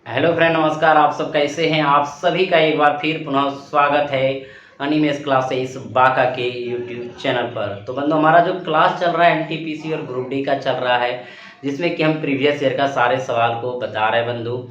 Hello friend, नमस्कार। आप सब कैसे हैं? आप सभी का एक बार फिर पुनः स्वागत है अनिमेश क्लासेस बाका के यूट्यूब चैनल पर। तो बंधु, हमारा जो क्लास चल रहा है एनटीपीसी और ग्रुप डी का चल रहा है, जिसमें कि हम प्रीवियस ईयर का सारे सवाल को बता रहे हैं बंधु।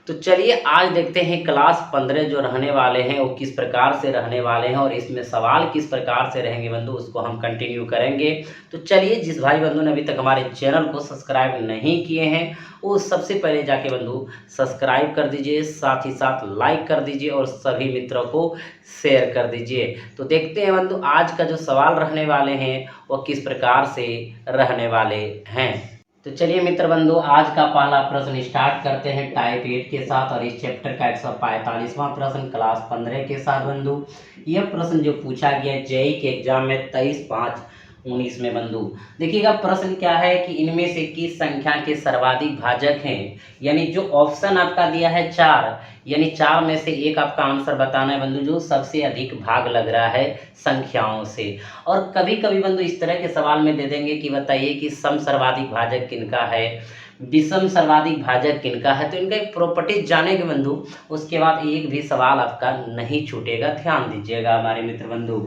तो चलिए आज देखते हैं क्लास 15 जो रहने वाले हैं वो किस प्रकार से रहने वाले हैं और इसमें सवाल किस प्रकार से रहेंगे बंधु, उसको हम कंटिन्यू करेंगे। तो चलिए, जिस भाई बंधु ने अभी तक हमारे चैनल को सब्सक्राइब नहीं किए हैं वो सबसे पहले जाके बंधु सब्सक्राइब कर दीजिए, साथ ही साथ लाइक कर दीजिए और सभी मित्रों को शेयर कर दीजिए। तो देखते हैं बंधु आज का जो सवाल रहने वाले हैं वो किस प्रकार से रहने वाले हैं। तो चलिए मित्र बंधु, आज का पहला प्रश्न स्टार्ट करते हैं टाइप 8 के साथ और इस चैप्टर का 145वां प्रश्न क्लास 15 के साथ बंधु। यह प्रश्न जो पूछा गया जेईई के एग्जाम में 23/5/19 में बंधु। देखिएगा प्रश्न क्या है कि इनमें से किस संख्या के सर्वाधिक भाजक हैं, यानी जो ऑप्शन आपका दिया है 4, यानी 4 में से एक आपका आंसर बताना है बंधु जो सबसे अधिक भाग लग रहा है संख्याओं से। और कभी कभी बंधु इस तरह के सवाल में दे देंगे कि बताइए कि सम सर्वाधिक भाजक किनका है, विषम सर्वाधिक भाजक किनका है। तो इनका एक प्रॉपर्टीज जानेंगे बंधु, उसके बाद एक भी सवाल आपका नहीं छूटेगा। ध्यान दीजिएगा हमारे मित्र बंधु।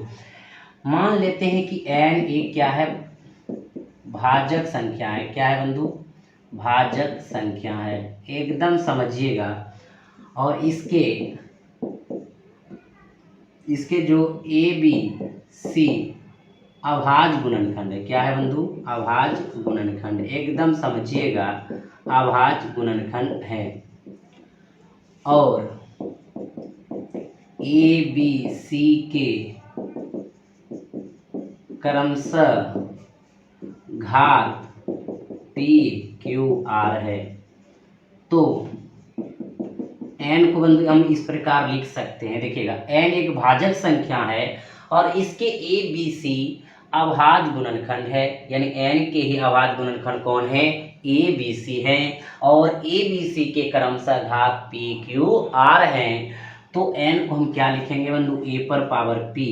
मान लेते हैं कि n एक क्या है, भाजक संख्या है। क्या है बंधु? भाजक संख्या है, एकदम समझिएगा। और इसके जो ए बी सी अभाज्य गुणनखंड है। क्या है बंधु? अभाज्य गुणनखंड, एकदम समझिएगा, अभाज्य गुणनखंड है। और ए बी सी के क्रमशः घात पी क्यू आर है। तो n को बंधु हम इस प्रकार लिख सकते हैं। देखिएगा n एक भाजक संख्या है और इसके ए बी सी अभाज्य गुणनखंड है, यानी n के ही अभाज्य गुणनखंड कौन है? ए बी सी है। और ए बी सी के क्रमशः घात पी क्यू आर हैं। तो n को हम क्या लिखेंगे बंधु? ए पर पावर p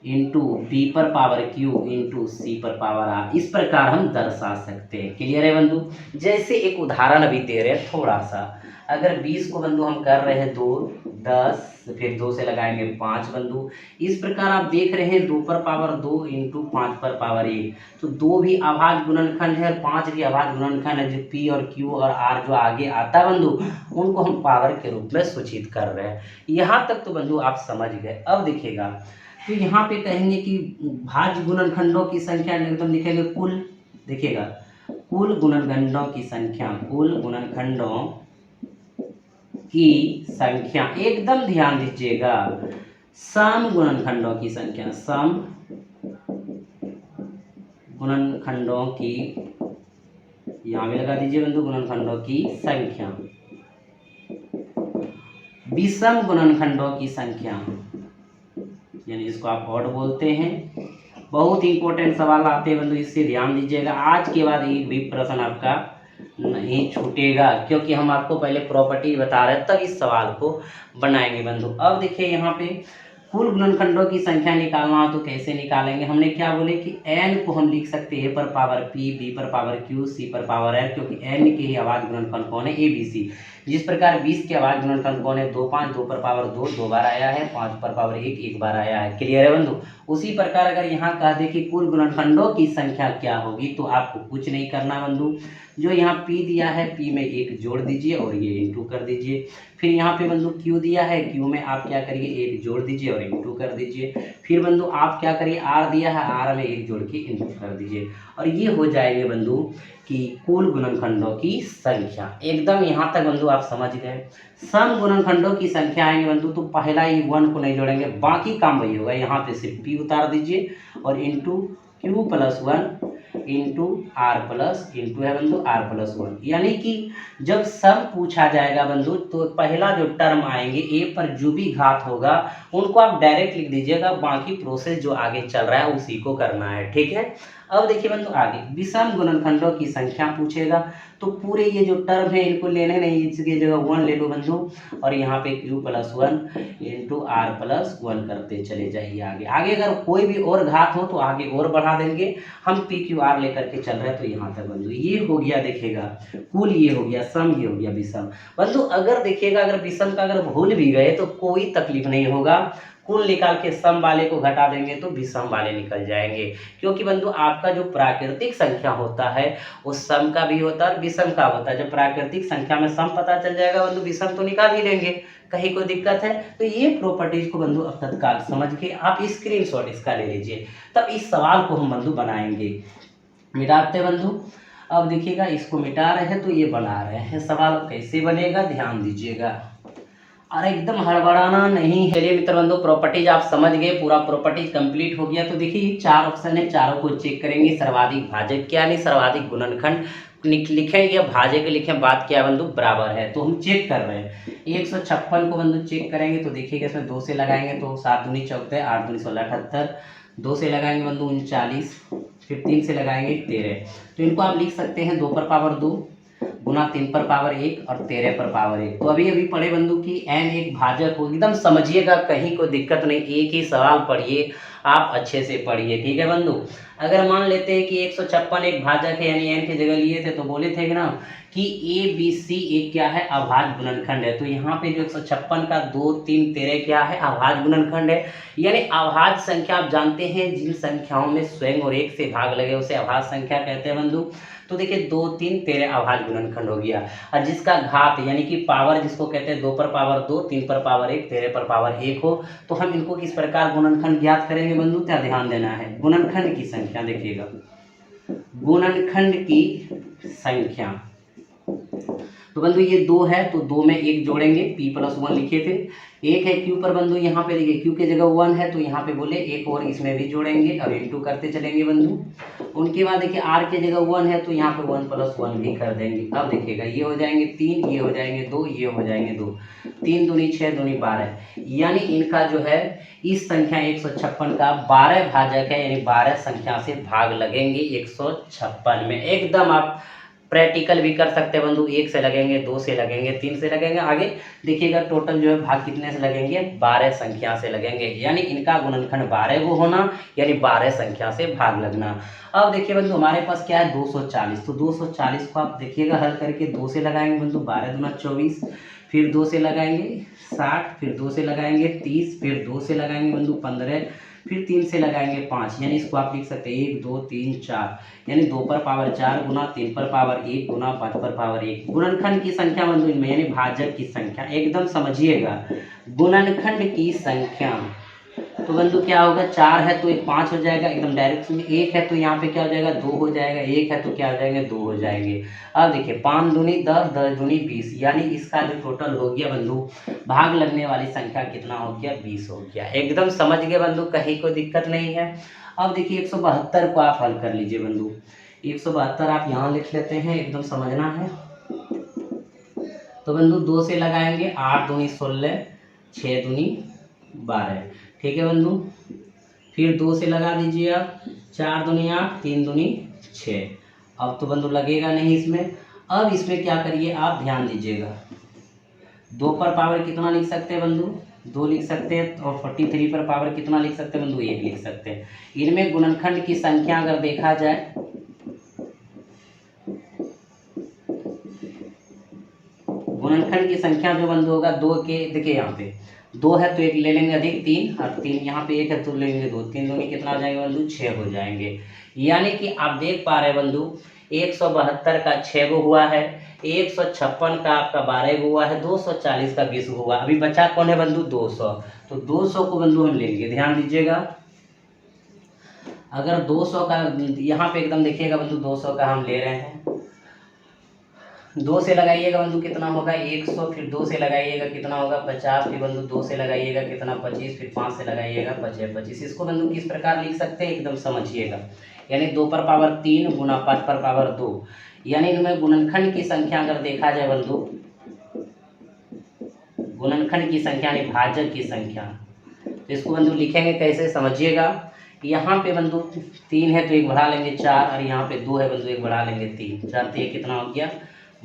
इंटू बी पर पावर क्यू इंटू सी पर पावर आर, इस प्रकार हम दर्शा सकते हैं। क्लियर है बंधु? जैसे एक उदाहरण अभी दे रहे हैं थोड़ा सा। अगर 20 को बंधु हम कर रहे हैं 2, 10, फिर 2 से लगाएंगे 5 बंधु। इस प्रकार आप देख रहे हैं 2 पर पावर 2 इंटू 5 पर पावर 1। तो 2 भी अभाज्य गुणनखंड है और 5 भी अभाज्य गुणनखंड है। जो पी और क्यू और आर जो आगे आता है बंधु, उनको हम पावर के रूप में सूचित कर रहे हैं। यहाँ तक तो बंधु आप समझ गए। अब देखिएगा, तो यहाँ पे कहेंगे कि भाज्य गुणनखंडों की संख्या एकदम लिखेंगे कुल। देखिएगा कुल गुणनखंडों की संख्या, कुल गुणनखंडों की संख्या, एकदम ध्यान दीजिएगा। सम गुणनखंडों की संख्या, सम गुणनखंडों की, यहाँ भी लगा दीजिए बंधु, गुणनखंडों की संख्या। विषम गुणनखंडों की संख्या, यानी जिसको आप ऑड बोलते हैं। बहुत इंपॉर्टेंट सवाल आते हैं बंधु, इससे ध्यान दीजिएगा। आज के बाद एक भी प्रश्न आपका नहीं छूटेगा, क्योंकि हम आपको पहले प्रॉपर्टी बता रहे हैं तब इस सवाल को बनाएंगे बंधु। अब देखिए यहाँ पे कुल गुणनखंडों की संख्या निकालना हो तो कैसे निकालेंगे? हमने क्या बोले कि n को हम लिख सकते हैं a पर पावर p, b पर पावर q, c पर पावर r, क्योंकि n के ही अभाज्य गुणनखंड कौन है? a b c। जिस प्रकार 20 के अभाज्य गुणनखंड कौन है? 2, 5, 2 पर पावर 2 2 बार आया है, 5 पर पावर 1 1 बार आया है। क्लियर है बंधु? उसी प्रकार अगर यहाँ कह दे कि कुल गुणनखंडों की संख्या क्या होगी, तो आपको कुछ नहीं करना बंधु। जो यहाँ p दिया है, p में 1 जोड़ दीजिए और ये इंटू कर दीजिए। फिर यहाँ पे बंधु q दिया है, q में आप क्या करिए? 1 जोड़ दीजिए और इंटू कर दीजिए। फिर बंधु आप क्या करिए? r दिया है, r में 1 जोड़ के इंटू कर दीजिए। और ये हो जाएंगे बंधु कि कुल गुणनखंडों की संख्या। एकदम यहाँ तक बंधु आप समझ गए। सम गुणनखंडों की संख्या आएंगे बंधु, तो पहला ही 1 को नहीं जोड़ेंगे, बाकी काम वही होगा। यहाँ पे सिर्फ p उतार दीजिए और into q plus 1 into R plus into है बंधु r प्लस 1। यानी कि जब सम पूछा जाएगा बंधु, तो पहला जो टर्म आएंगे a पर जो भी घात होगा उनको आप डायरेक्ट लिख दीजिएगा, बाकी प्रोसेस जो आगे चल रहा है उसी को करना है। ठीक है? अब देखिए बंधु आगे विषम गुणनखंडों की संख्या पूछेगा, तो पूरे ये जो टर्म है इनको लेने नहीं, इसकी जगह 1 ले लो बंधु, और यहाँ पे q + 1 इंटू r + 1 करते चले जाइए आगे। आगे अगर कोई भी और घात हो तो आगे और बढ़ा देंगे, हम p q r लेकर के चल रहे हैं तो यहाँ तक बंधु ये हो गया। देखिएगा कुल ये हो गया, सम ये हो गया, विषम। बंधु अगर देखिएगा अगर विषम का अगर भूल भी गए तो कोई तकलीफ नहीं होगा, कुल निकाल के सम वाले को घटा देंगे तो विषम वाले निकल जाएंगे, क्योंकि बंधु आपका जो प्राकृतिक संख्या होता है वो सम का भी होता है और विषम का होता है। जब प्राकृतिक संख्या में सम पता चल जाएगा बंधु विषम तो निकाल ही लेंगे, कहीं कोई दिक्कत है। तो ये प्रॉपर्टीज को बंधु अब तत्काल समझ के आप स्क्रीनशॉट इसका ले लीजिए, तब इस सवाल को हम बंधु बनाएंगे। मिटाते बंधु, अब देखिएगा इसको मिटा रहे हैं तो ये बना रहे हैं। सवाल कैसे बनेगा ध्यान दीजिएगा, और एकदम हड़बड़ाना नहीं। चलिए मित्र बंधु प्रॉपर्टीज आप समझ गए, पूरा प्रॉपर्टीज कंप्लीट हो गया। तो देखिए 4 ऑप्शन है, चारों को चेक करेंगे। सर्वाधिक भाजक क्या नहीं, सर्वाधिक गुणनखंड लिखें या भाजक लिखें, बात क्या बंधु बराबर है। तो हम चेक कर रहे हैं 156 को बंधु चेक करेंगे, तो देखिएगा इसमें 2 से लगाएंगे तो 7 दूनी 14, 8 दूनी 16 78, 2 से लगाएंगे बंधु 39, फिर 3 से लगाएंगे 13। तो इनको आप लिख सकते हैं 2 पर पावर 2 गुना 3 पर पावर 1 और 13 पर पावर 1। तो अभी पढ़े बंधु कि n एक भाजक हो, एकदम समझिएगा, कहीं कोई दिक्कत नहीं, एक ही सवाल पढ़िए, आप अच्छे से पढ़िए, ठीक है बंधु। अगर मान लेते हैं कि 156 एक भाजक है, यानी n की जगह लिए थे तो बोले थे ना कि a b c एक क्या है अभाज्य गुणनखंड है। तो यहाँ पे जो 156 का 2 3 13 क्या है अभाज्य गुणनखंड है। यानी अभाज्य संख्या आप जानते हैं जिन संख्याओं में स्वयं और 1 से भाग लगे उसे अभाज्य संख्या कहते हैं बंधु। तो देखिए 2 3 13 अभाज्य गुणनखंड हो गया, और जिसका घात यानी कि पावर जिसको कहते हैं 2 पर पावर 2 3 पर पावर 1 13 पर पावर 1 हो, तो हम इनको किस प्रकार गुणनखंड ज्ञात करेंगे बंधु, क्या ध्यान देना है। गुणनखंड की संख्या देखिएगा, गुणनखंड की संख्या, तो बंधु ये 2 है तो 2 में 1 जोड़ेंगे, p + 1 लिखे थे। 1 है q पर बंधु, यहाँ पे देखिए q की जगह 1 है तो यहाँ पे बोले एक और इसमें भी जोड़ेंगे, अब इंटू करते चलेंगे बंधु। उनके बाद देखिए r की जगह 1 है तो यहाँ पे 1 + 1 भी कर देंगे। अब देखिएगा ये हो जाएंगे 3, ये हो जाएंगे 2, ये हो जाएंगे 2, 3 दूनी 6 दूनी 12, यानी इनका जो है इस संख्या 156 का 12 भाजक है, यानी 12 संख्या से भाग लगेंगे 156 में। एकदम आप प्रैक्टिकल भी कर सकते हैं बंधु, 1 से लगेंगे, 2 से लगेंगे, 3 से लगेंगे। आगे देखिएगा टोटल जो है भाग कितने से लगेंगे, 12 संख्या से लगेंगे, यानी इनका गुणनखंड 12 वो होना, यानी 12 संख्या से भाग लगना। अब देखिए बंधु हमारे पास क्या है 240, तो 240 को आप देखिएगा हल करके 2 से लगाएंगे बंधु, 12 दूना 24, फिर 2 से लगाएंगे 60, फिर 2 से लगाएंगे 30, फिर 2 से लगाएंगे बंधु 15, फिर 3 से लगाएंगे 5, यानी इसको आप लिख सकते हैं 1 2 3 4, यानी 2 पर पावर 4 गुना 3 पर पावर 1 गुना 5 पर पावर 1। गुणनखंड की संख्या बंधु इनमें, यानी भाजक की संख्या, एकदम समझिएगा गुणनखंड की संख्या। तो बंधु क्या होगा, 4 है तो 5 हो जाएगा, एकदम डायरेक्ट। 1 है तो यहाँ पे क्या हो जाएगा 2 हो जाएगा, 1 है तो क्या हो जाएंगे 2 हो जाएंगे। अब देखिए 5 दूनी 10, 10 दूनी 20, यानी इसका जो टोटल हो गया बंधु भाग लगने वाली संख्या कितना हो गया 20 हो गया। एकदम समझ गए बंधु, कहीं कोई दिक्कत नहीं है। अब देखिए 172 को आप हल कर लीजिए बंधु, 172 आप यहाँ लिख लेते हैं, एकदम समझना है। तो बंधु 2 से लगाएंगे 8 दूनी 16, 6 दूनी 12, ठीक है बंधु। फिर 2 से लगा दीजिए आप, 4 दूनी 8, 3 दूनी 6। अब तो बंधु लगेगा नहीं इसमें। अब इसमें क्या करिए आप ध्यान दीजिएगा, 2 पर पावर कितना लिख सकते हैं बंधु, 2 लिख सकते हैं, और 43 पर पावर कितना लिख सकते हैं बंधु, 1 लिख सकते हैं। इनमें गुणनखंड की संख्या अगर देखा जाए, गुणनखंड की संख्या जो बंधु होगा 2 के, देखिए यहाँ पे 2 है तो 1 ले लेंगे अधिक 3, और 3 यहाँ पे 1 है तो लेंगे 2, 3 दूनी कितना हो जाएगा बंधु 6 हो जाएंगे। यानी कि आप देख पा रहे हैं बंधु 172 का 6 गो हुआ है, 156 का आपका 12 गो हुआ है, 240 का 20 गो हुआ। अभी बचा कौन है बंधु 200, तो 200 को बंधु हम लेंगे, ध्यान दीजिएगा। अगर 200 का यहाँ पे एकदम देखिएगा बंधु 200 का हम ले रहे हैं, 2 से लगाइएगा बंधु कितना होगा 100, फिर 2 से लगाइएगा कितना होगा 50, फिर बंधु 2 से लगाइएगा कितना 25, फिर 5 से लगाइएगा 25। इसको बंधु किस प्रकार लिख सकते हैं, एकदम समझिएगा, यानी 2 पर पावर 3 गुना 5 पर पावर 2, यानी इनमें गुणनखंड की संख्या अगर देखा जाए बंधु, गुणनखंड की संख्या यानी भाजक की संख्या, तो इसको बंधु लिखेंगे कैसे समझिएगा। यहाँ पे बंधु 3 है तो एक बढ़ा लेंगे 4, और यहाँ पे 2 है बंधु एक बढ़ा लेंगे 3, जानते हैं कितना हो गया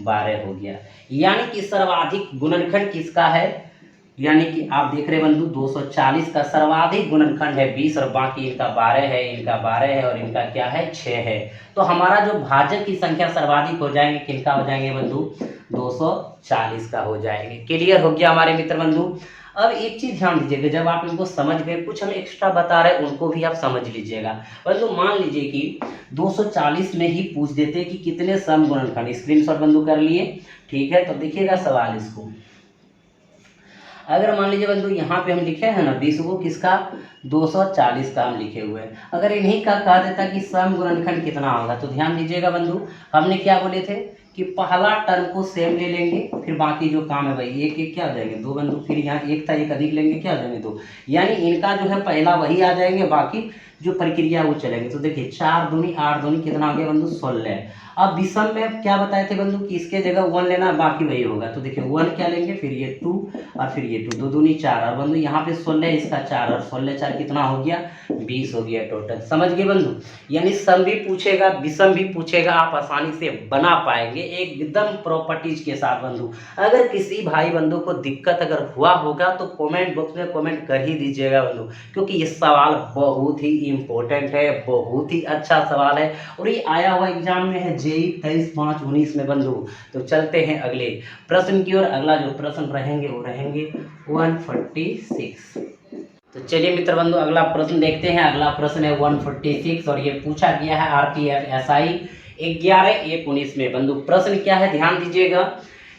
12 हो गया। यानी कि सर्वाधिक गुणनखंड किसका है, यानी कि आप देख रहे हैं बंधु 240 का सर्वाधिक गुणनखंड है 20 और बाकी इनका 12 है, इनका 12 है और इनका क्या है 6 है। तो हमारा जो भाजक की संख्या सर्वाधिक हो जाएंगे किनका हो जाएंगे बंधु 240 का हो जाएंगे। क्लियर हो गया हमारे मित्र बंधु। अब एक चीज ध्यान दीजिएगा, जब आप इनको समझ गए, कुछ हम एक्स्ट्रा बता रहे हैं उनको भी आप समझ लीजिएगा। बंधु मान लीजिए कि 240 में ही पूछ देते कि कितने सम गुणनखंड, स्क्रीनशॉट बंधु कर लिए, ठीक है। तो देखिएगा सवाल इसको, अगर मान लीजिए बंधु यहाँ पे हम लिखे हैं ना 20 को किसका 240 का हम लिखे हुए हैं, अगर इन्हीं का कह देता कि सम गुणनखंड कितना होगा, तो ध्यान दीजिएगा बंधु हमने क्या बोले थे कि पहला टर्म को सेम ले लेंगे, फिर बाकी जो काम है भाई एक एक क्या हो जाएंगे 2 बंधु, फिर यहाँ एक था एक अधिक लेंगे क्या हो जाएंगे 2, यानी इनका जो है पहला वही आ जाएंगे, बाकी जो प्रक्रिया वो चलेंगे। तो देखिए 4 दूनी 8 दूनी कितना हो गया बंधु 16। अब विषम में क्या बताए थे बंधु कि इसके जगह 1 लेना, बाकी वही होगा। तो देखिए 1 क्या लेंगे, फिर ये 2 और फिर ये 2, 2 दूनी 4 और बंधु यहाँ पे 16 इसका 4 और 16 4 कितना हो गया 20 हो गया टोटल। समझ गए बंधु, यानी सम भी पूछेगा विषम भी पूछेगा, आप आसानी से बना पाएंगे एकदम प्रॉपर्टीज के साथ बंधु। अगर किसी भाई बंधु को दिक्कत अगर हुआ होगा तो कमेंट बॉक्स में कमेंट कर ही दीजिएगा बंधु, क्योंकि ये सवाल बहुत ही इंपॉर्टेंट है, बहुत ही अच्छा सवाल है और ये आया हुआ एग्जाम में है जेई 23/5/19 में बंधु। तो चलते हैं अगले प्रश्न की ओर। अगला जो प्रश्न रहेंगे वो रहेंगे 146। तो चलिए मित्र बंधु अगला प्रश्न देखते हैं। अगला प्रश्न है 146 और ये पूछा गया है आरपीएफ एसआई 11/1/19 में। बंधु प्रश्न क्या है ध्यान दीजिएगा,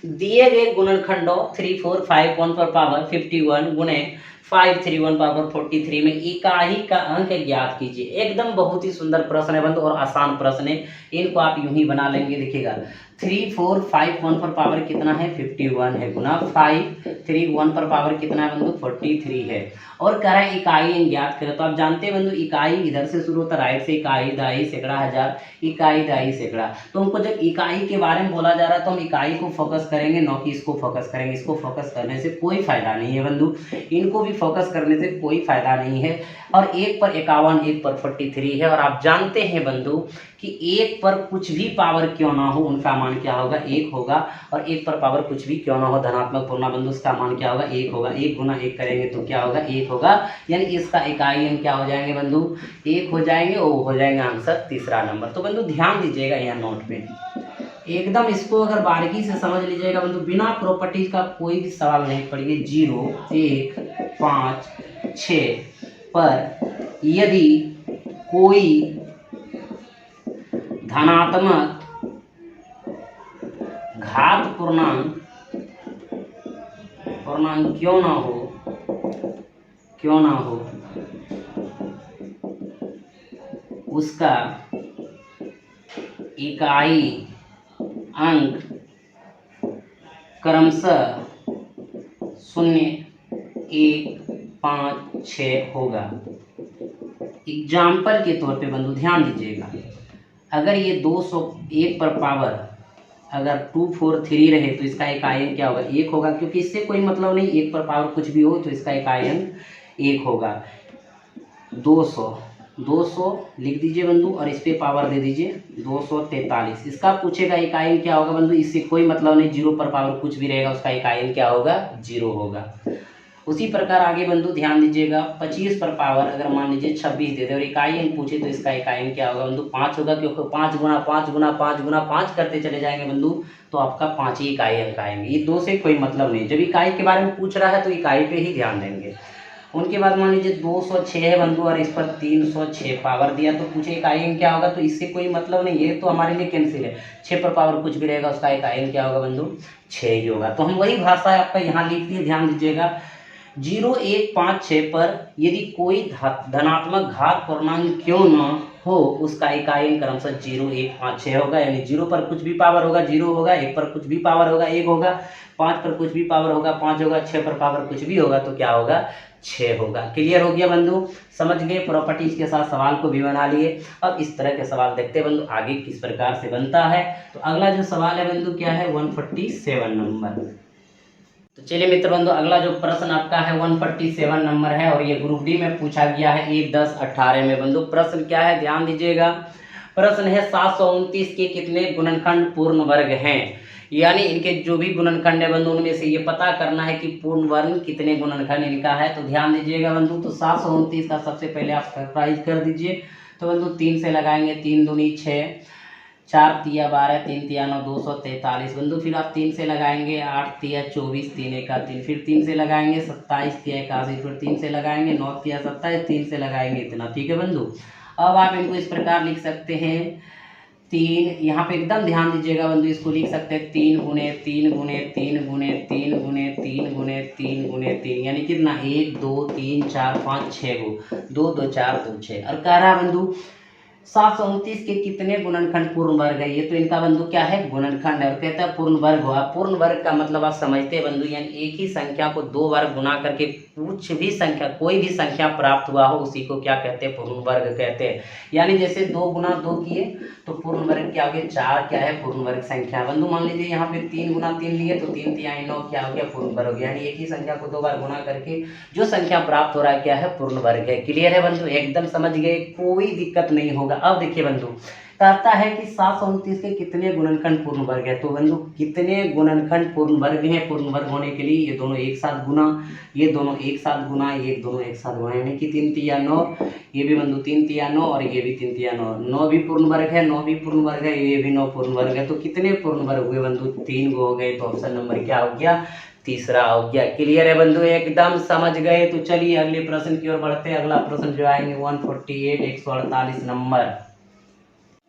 दिए गए गुणनखंडों 3 4 5 1 पर पावर 51 गुणे 5 3 1 पावर 43 में इकाई का अंक ज्ञात कीजिए। एकदम बहुत ही सुंदर प्रश्न है बंधु और आसान प्रश्न है, इनको आप यूं ही बना लेंगे। देखिएगा 3 4 5 1 पर पावर कितना है 51 है, गुना 5 3 1 पर पावर कितना है बंधु 43 है, और कह रहा है इकाई ज्ञात करें। तो आप जानते हैं बंधु इकाई इधर से शुरू होता है, राइट से इकाई दहाई सैकड़ा हजार, इकाई दहाई सैकड़ा। तो हमको जब इकाई के बारे में बोला जा रहा है तो हम इकाई को फोकस करेंगे, न कि इसको फोकस करेंगे। इसको फोकस करने से कोई फायदा नहीं है बंधु, इनको भी फोकस करने से कोई फायदा नहीं है। और 1 पर 51 1 पर 43 है, और आप जानते हैं बंधु कि 1 पर कुछ भी पावर क्यों ना हो उनका मान क्या होगा 1 होगा, और 1 पर पावर कुछ भी क्यों ना हो धनात्मक पूर्ण बंधु उसका मान क्या होगा 1 होगा। 1 गुना 1 करेंगे तो क्या होगा 1 होगा, यानी इसका इकाई अंक क्या हो जाएंगे बंधु 1 हो जाएंगे, वो हो जाएंगे आंसर तीसरा नंबर। तो बंधु ध्यान दीजिएगा यहाँ नोट पे एकदम, इसको अगर बारीकी से समझ लीजिएगा बंधु, बिना प्रॉपर्टीज का कोई भी सवाल नहीं पड़ेगी। 0 1 5 6 पर यदि कोई धनात्मक घात पूर्णांक क्यों ना हो उसका इकाई अंक क्रमशः 0 1 5 6 होगा। एग्जाम्पल के तौर पे बंधु ध्यान दीजिएगा, अगर ये 201 पर पावर अगर 2 4 3 रहे तो इसका इकाई अंक क्या होगा 1 होगा, क्योंकि इससे कोई मतलब नहीं 1 पर पावर कुछ भी हो तो इसका इकाई अंक 1 होगा। 200 लिख दीजिए बंधु और इस पे पावर दे दीजिए 243, इसका पूछेगा इकाई अंक क्या होगा बंधु, इससे कोई मतलब नहीं, 0 पर पावर कुछ भी रहेगा उसका इकाई अंक क्या होगा 0 होगा। उसी प्रकार आगे बंधु ध्यान दीजिएगा 25 पर पावर अगर मान लीजिए 26 दे दे और इकाई अंक पूछे तो इसका इकाई अंक क्या होगा बंधु 5 होगा, क्योंकि 5 गुना 5 गुना 5 गुना 5 करते चले जाएंगे बंधु तो आपका 5 ही इकाई अंक आएंगे। ये 2 से कोई मतलब नहीं, जब इकाई के बारे में पूछ रहा है तो इकाई पे ही ध्यान देंगे। उनके बाद मान लीजिए 206 है बंधु और इस पर 306 पावर दिया तो पूछे इकाई अंक क्या होगा, तो इससे कोई मतलब नहीं, ये तो हमारे लिए कैंसिल है। 6 पर पावर कुछ भी रहेगा उसका इकाई अंक क्या होगा बंधु 6 ही होगा। तो हम वही भाषा आपका यहाँ लिख दिए, ध्यान दीजिएगा 0 1 5 6 पर यदि कोई धनात्मक घात पूर्णांक क्यों न हो उसका इकाई अंक क्रमशः 0 1 5 6 होगा, यानी 0 पर कुछ भी पावर होगा 0 होगा, 1 पर कुछ भी पावर होगा 1 होगा, 5 पर कुछ भी पावर होगा 5 होगा, 6 पर पावर कुछ भी होगा तो क्या होगा 6 होगा। क्लियर हो गया बंधु, समझ गए, प्रॉपर्टीज के साथ सवाल को भी बना लिए। अब इस तरह के सवाल देखते हैं बंधु आगे किस प्रकार से बनता है। तो अगला जो सवाल है बंधु क्या है 147 नंबर। तो चलिए मित्र बंधु, अगला जो प्रश्न आपका है 147 नंबर है और ये ग्रुप डी में पूछा गया है 1, 10, 18 में। बंधु प्रश्न क्या है, ध्यान दीजिएगा। प्रश्न है 729 के कितने गुणनखंड पूर्ण वर्ग हैं। यानी इनके जो भी गुणनखंड है बंधु, उनमें से ये पता करना है कि पूर्ण वर्ग कितने गुणनखंड इनका है। तो ध्यान दीजिएगा बंधु, तो 729 का सबसे पहले आप फैक्टराइज कर दीजिए। तो बंधु 3 से लगाएंगे, 3 दूनी 6, 4 तिया 12, 3 तिया 9, 243 बंधु। फिर आप 3 से लगाएंगे, 8 तिया 24, 3 एका 3, फिर 3 से लगाएंगे 27 तिया 81, फिर 3 से लगाएंगे 9 तिया 27, 3 से लगाएंगे इतना। ठीक है बंधु, अब आप इनको इस प्रकार लिख सकते हैं। 3 यहाँ पे एकदम ध्यान दीजिएगा बंधु, इसको लिख सकते हैं 3 गुने 3 गुने 3 गुने 3 गुने 3 गुने 3 गुने 3, यानी कितना 1 2 3 4 5 6 गो, 2 2 4 2 6। और कह रहा बंधु 729 के कितने गुणनखंड पूर्ण वर्ग है। ये तो इनका बंधु क्या है, गुणनखंड है। और कहता है पूर्ण वर्ग हुआ। पूर्ण वर्ग का मतलब आप समझते हैं बंधु, यानी एक ही संख्या को 2 बार गुना करके कुछ भी संख्या, कोई भी संख्या प्राप्त हुआ हो, उसी को क्या कहते हैं, पूर्ण वर्ग कहते हैं। यानी जैसे 2 गुना 2 किए तो पूर्ण वर्ग क्या हो गया, 4 क्या है, पूर्ण वर्ग संख्या। बंधु मान लीजिए यहाँ पे 3 गुना 3 लिए तो 3 तिहाई 9 क्या हो गया, पूर्ण वर्ग हो गया। यानी एक ही संख्या को 2 बार गुना करके जो संख्या प्राप्त हो रहा है क्या है, पूर्ण वर्ग है। क्लियर है बंधु, एकदम समझ गए, कोई दिक्कत नहीं होगा। अब देखिए बंधु, कहता है कि 729 के कितने गुणनखंड पूर्ण वर्ग है। तो बंधु कितने गुणनखंड पूर्ण वर्ग हैं, पूर्ण वर्ग होने के लिए ये दोनों एक साथ गुना, ये दोनों एक साथ गुना, ये दोनों एक साथ गुना, यानी कि 3 तिया 9, ये भी बंधु 3 तिया 9 और ये भी 3 तिया 9, 9 भी पूर्ण वर्ग है, 9 भी पूर्ण वर्ग है, ये भी 9 पूर्ण वर्ग है। तो कितने पूर्ण वर्ग हुए बंधु, 3 गो हो गए। तो ऑप्शन नंबर क्या हो गया, तीसरा हो गया। क्लियर है बंधु, एकदम समझ गए। तो चलिए अगले प्रश्न की ओर बढ़ते हैं। अगला प्रश्न जो आएंगे 148 148 नंबर।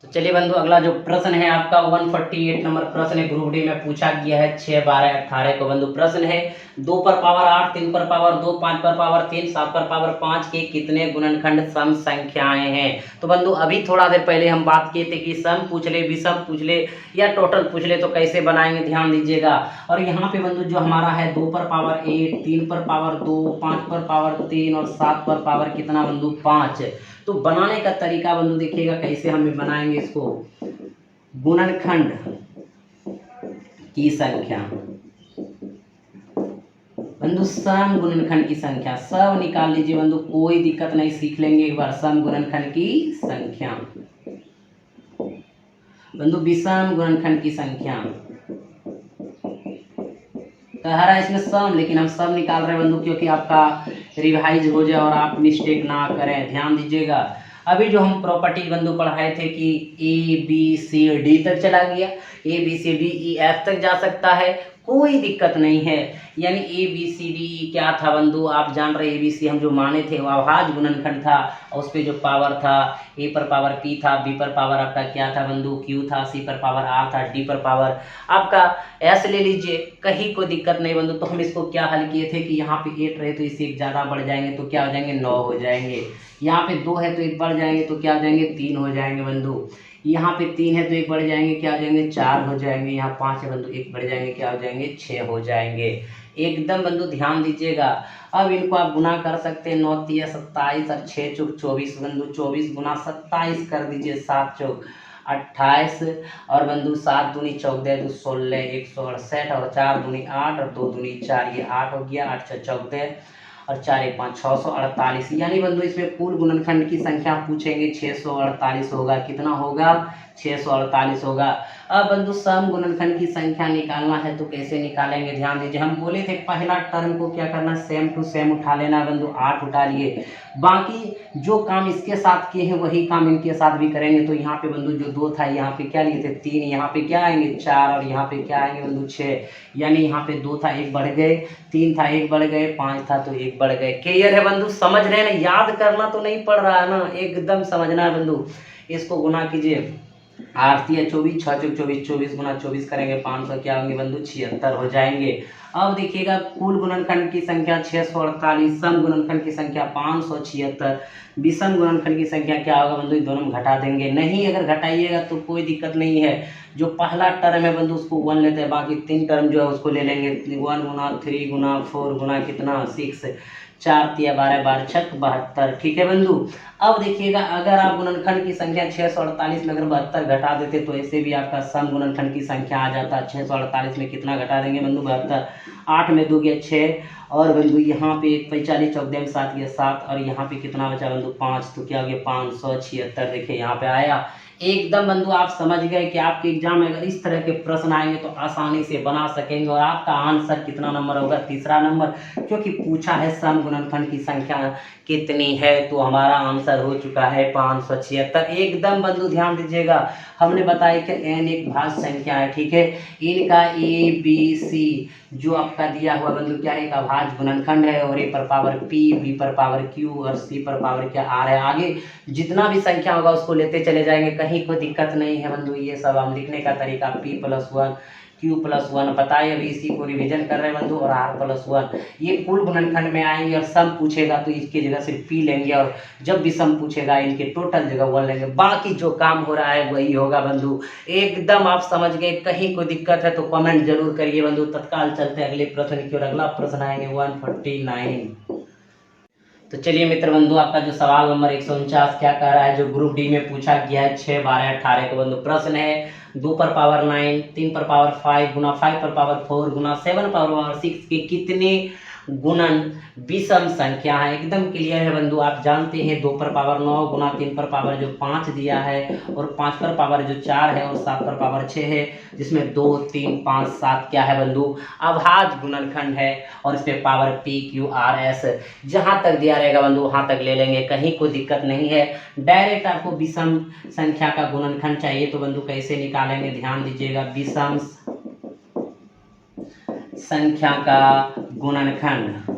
तो चलिए बंधु, अगला जो प्रश्न है आपका 148 नंबर प्रश्न है, ग्रुप डी में पूछा गया है 6, 12, 18 को। बंधु प्रश्न है 2 पर पावर 8, 3 पर पावर 2, 5 पर पावर 3, 7 पर पावर 5 के कितने गुणनखंड सम संख्याएं हैं। तो बंधु अभी थोड़ा देर पहले हम बात किए थे कि सम पूछ ले, विषम पूछ ले या टोटल पूछ ले तो कैसे बनाएंगे, ध्यान दीजिएगा। और यहाँ पे बंधु जो हमारा है 2 पर पावर 8, 3 पर पावर 2, 5 पर पावर 3 और 7 पर पावर कितना बंधु, 5। तो बनाने का तरीका बंधु देखिएगा कैसे हमें बनाएंगे इसको। गुणनखंड की संख्या बंधु, सम गुणनखंड की संख्या सब निकाल लीजिए बंधु, कोई दिक्कत नहीं, सीख लेंगे एक बार। सम गुणनखंड की संख्या बंधु, विषम गुणनखंड की संख्या। कह रहा है इसमें सम, लेकिन हम सम निकाल रहे हैं बंधु क्योंकि आपका रिवाइज हो जाए और आप मिस्टेक ना करें। ध्यान दीजिएगा, अभी जो हम प्रॉपर्टी बंधु पढ़ाए थे कि ABCD तक चला गया, ABCDEF तक जा सकता है, कोई दिक्कत नहीं है। यानी ABCD क्या था बंधु, आप जान रहे ABC हम जो माने थे वो आभाज्य गुणनखंड था। और उस पर जो पावर था, A पर पावर P था, B पर पावर आपका क्या था बंधु, Q था, C पर पावर R था, D पर पावर आपका S ले लीजिए, कहीं कोई दिक्कत नहीं बंधु। तो हम इसको क्या हल किए थे कि यहाँ पे 8 रहे तो इससे एक ज़्यादा बढ़ जाएंगे तो क्या हो जाएंगे, 9 हो जाएंगे। यहाँ पे 2 है तो 1 बढ़ जाएंगे तो क्या हो जाएंगे, 3 हो जाएंगे बंधु। यहाँ पे 3 है तो 1 बढ़ जाएंगे, क्या हो जाएंगे, 4 हो जाएंगे। यहाँ 5 है बंधु, 1 बढ़ जाएंगे, क्या हो जाएंगे, 6 हो जाएंगे। एकदम बंधु ध्यान दीजिएगा। अब इनको आप गुना कर सकते हैं, 9 तिया 27 और 6 चौक 24 बंधु, 24 गुना 27 कर दीजिए, 7 चौक 28 और बंधु 7 दूनी 14 2 16 168 और 4 दूनी 8 और 2 दूनी 4, ये 8 हो गया, 8 6 14 और 4 1 5 648। यानी बंधु इसमें कुल गुणनखंड की संख्या पूछेंगे 648 होगा। कितना होगा, 648 होगा। अब बंधु सम गुणनखंड की संख्या निकालना है तो कैसे निकालेंगे, ध्यान दीजिए। हम बोले थे पहला टर्म को क्या करना, सेम टू सेम उठा लेना है बंधु, 8 उठा लिए। बाकी जो काम इसके साथ किए हैं वही काम इनके साथ भी करेंगे। तो यहाँ पे बंधु जो 2 था यहाँ पे क्या लिए थे, 3, यहाँ पे क्या आएंगे 4 और यहाँ पे क्या आएंगे बंधु 6। यानी यहाँ पे 2 था 1 बढ़ गए, 3 था 1 बढ़ गए, 5 था तो 1 बढ़ गए। क्लियर है बंधु, समझ रहे हैं ना, याद करना तो नहीं पड़ रहा है ना, एकदम समझना है बंधु। इसको गुना कीजिए, 8 तिया 24, 6 चौक 24, 24 गुना 24 करेंगे 500 क्या होंगे बंधु, 76 हो जाएंगे। अब देखिएगा कुल गुणनखंड की संख्या 648, सम गुणनखंड की संख्या 576, विषम गुणनखंड की संख्या क्या होगा बंधु, दोनों में घटा देंगे। नहीं अगर घटाइएगा तो कोई दिक्कत नहीं है। जो पहला टर्म है बंधु उसको 1 लेते हैं, बाकी 3 टर्म जो है उसको ले लेंगे। 1 गुना 3 गुना 4 गुना कितना 6, 4 तिया 12 12 छक 72। ठीक है बंधु। अब देखिएगा अगर आप गुणनखंड की संख्या 648 में अगर 72 घटा देते तो ऐसे भी आपका सम गुणनखंड की संख्या आ जाता। 648 में कितना घटा देंगे बंधु? 72। 8 में 2 गया 6 और बंधु यहाँ पे 45 चौक देंगे 7 गया 7 और यहाँ पे कितना बचा बंधु? 5। तो क्या हो गया? 576। देखिए यहाँ पे आया। एकदम बंधु आप समझ गए कि आपके एग्जाम में अगर इस तरह के प्रश्न आएंगे तो आसानी से बना सकेंगे। और आपका आंसर कितना नंबर होगा? तीसरा नंबर, क्योंकि पूछा है सम गुणनखंड की संख्या कितनी है, तो हमारा आंसर हो चुका है 576। एकदम बंधु ध्यान दीजिएगा, हमने बताया कि n एक भाज्य संख्या है। ठीक है, इनका ABC जो आपका दिया हुआ बंधु क्या है? एक अभाज्य गुणनखंड है और A पर पावर P, B पर पावर Q और C पर पावर क्या R है। आगे जितना भी संख्या होगा उसको लेते चले जाएंगे, कहीं कोई दिक्कत नहीं है बंधु। ये सब हम लिखने का तरीका P+1 Q+1 बताए, अभी इसी को रिवीजन कर रहे हैं बंधु। और R+1 ये कुल गुणनखंड में आएंगे और सम पूछेगा तो इसकी जगह सिर्फ P लेंगे और जब भी सम पूछेगा इनके टोटल जगह 1 लेंगे। बाकी जो काम हो रहा है वही होगा बंधु। एकदम आप समझ गए, कहीं कोई दिक्कत है तो कमेंट जरूर करिए बंधु। तत्काल चलते हैं अगले प्रश्न की ओर। अगला प्रश्न आएंगे 149। तो चलिए मित्र बंधु, आपका जो सवाल नंबर 149 क्या कह रहा है, जो ग्रुप डी में पूछा गया है 6 12 18 को बंधु। प्रश्न है 2 पर पावर 9 3 पर पावर 5 गुना 5 पर पावर 4 गुना 7 पर पावर 6 के कितने गुणन विषम संख्या है। एकदम क्लियर है बंधु, आप जानते हैं 2 पर पावर 9 गुना 3 पर पावर जो 5 दिया है और 5 पर पावर जो 4 है और 7 पर पावर 6 है, जिसमें 2 3 5 7 क्या है बंधु? अभाज्य गुणनखंड है और इसमें power P Q R S जहां तक दिया रहेगा बंधु वहां तक ले लेंगे, कहीं कोई दिक्कत नहीं है। डायरेक्ट आपको विषम संख्या का गुणनखंड चाहिए तो बंधु कैसे निकालेंगे? ध्यान दीजिएगा, विषम संख्या का गुणनखंड